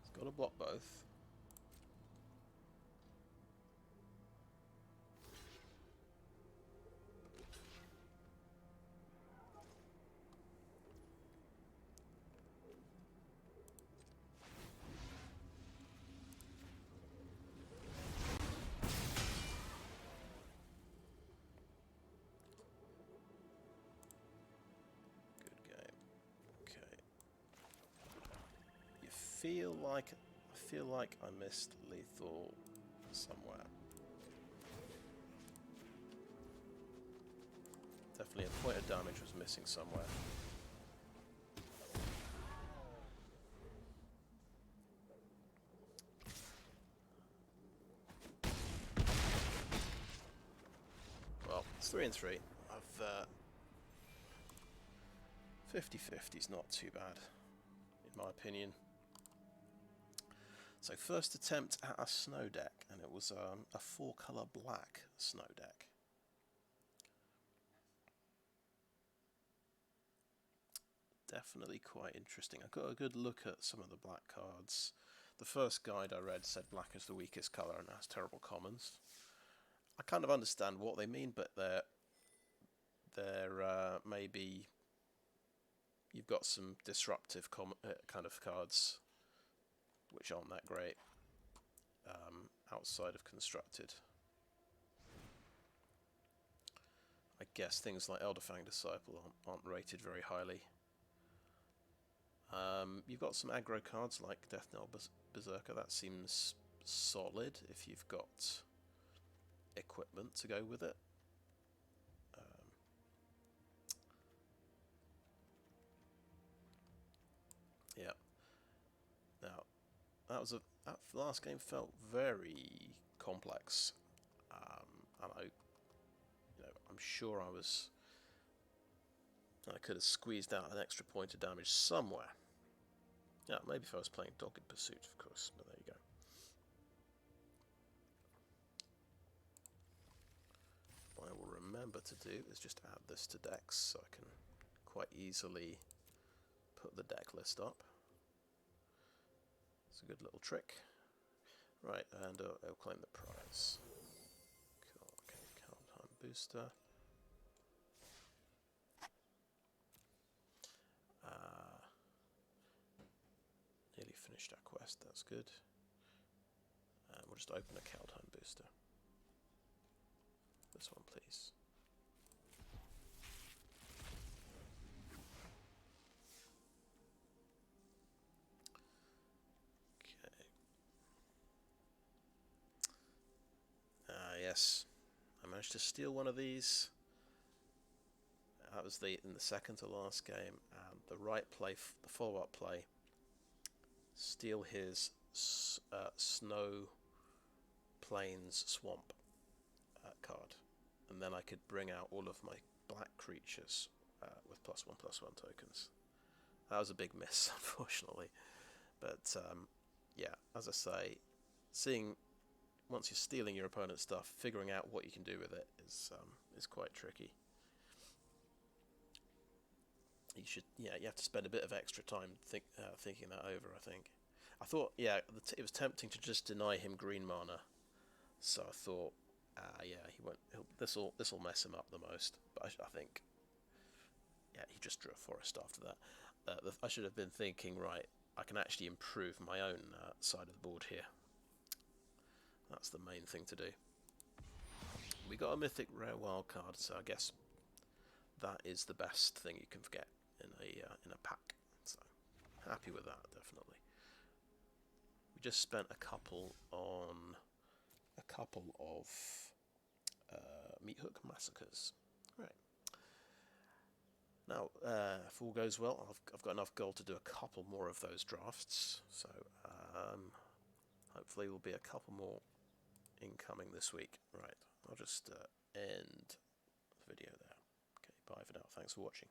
It's got to block both. I feel like I missed lethal somewhere. Definitely a point of damage was missing somewhere. Well, it's 3 and 3. I've 50-50 is not too bad, in my opinion. So first attempt at a snow deck, and it was a 4-colour black snow deck. Definitely quite interesting. I got a good look at some of the black cards. The first guide I read said black is the weakest colour and has terrible commons. I kind of understand what they mean, but they're maybe you've got some disruptive kind of cards which aren't that great outside of constructed. I guess things like Elderfang Disciple aren't rated very highly. You've got some aggro cards like Deathknell Berserker. That seems solid if you've got equipment to go with it. Yeah. Now, that last game felt very complex, and I'm sure I could have squeezed out an extra point of damage somewhere. Yeah, maybe if I was playing Dogged Pursuit, of course, but there you go. I will remember to do is just add this to decks, so I can quite easily put the deck list up. It's a good little trick. Right, and I'll claim the prize. Cool, okay, Kaldheim booster. Nearly finished our quest, that's good. And we'll just open a Kaldheim booster. This one, please. Okay. Yes. I managed to steal one of these. That was in the second to last game. And the right play, the follow-up play, steal his Snow Plains Swamp card. And then I could bring out all of my black creatures with +1/+1 tokens. That was a big miss, unfortunately. But yeah, as I say, once you're stealing your opponent's stuff, figuring out what you can do with it is quite tricky. You have to spend a bit of extra time thinking that over. I thought, yeah, it was tempting to just deny him green mana. So I thought, yeah, this will mess him up the most. But I think, yeah, he just drew a forest after that. I should have been thinking, right, I can actually improve my own side of the board here. That's the main thing to do. We got a mythic rare wild card, so I guess that is the best thing you can get in a pack. So happy with that, definitely. We just spent a couple of Meathook massacres. Right. Now, if all goes well, I've got enough gold to do a couple more of those drafts. So hopefully, will be a couple more incoming this week. Right. I'll just end the video there. Okay. Bye for now. Thanks for watching.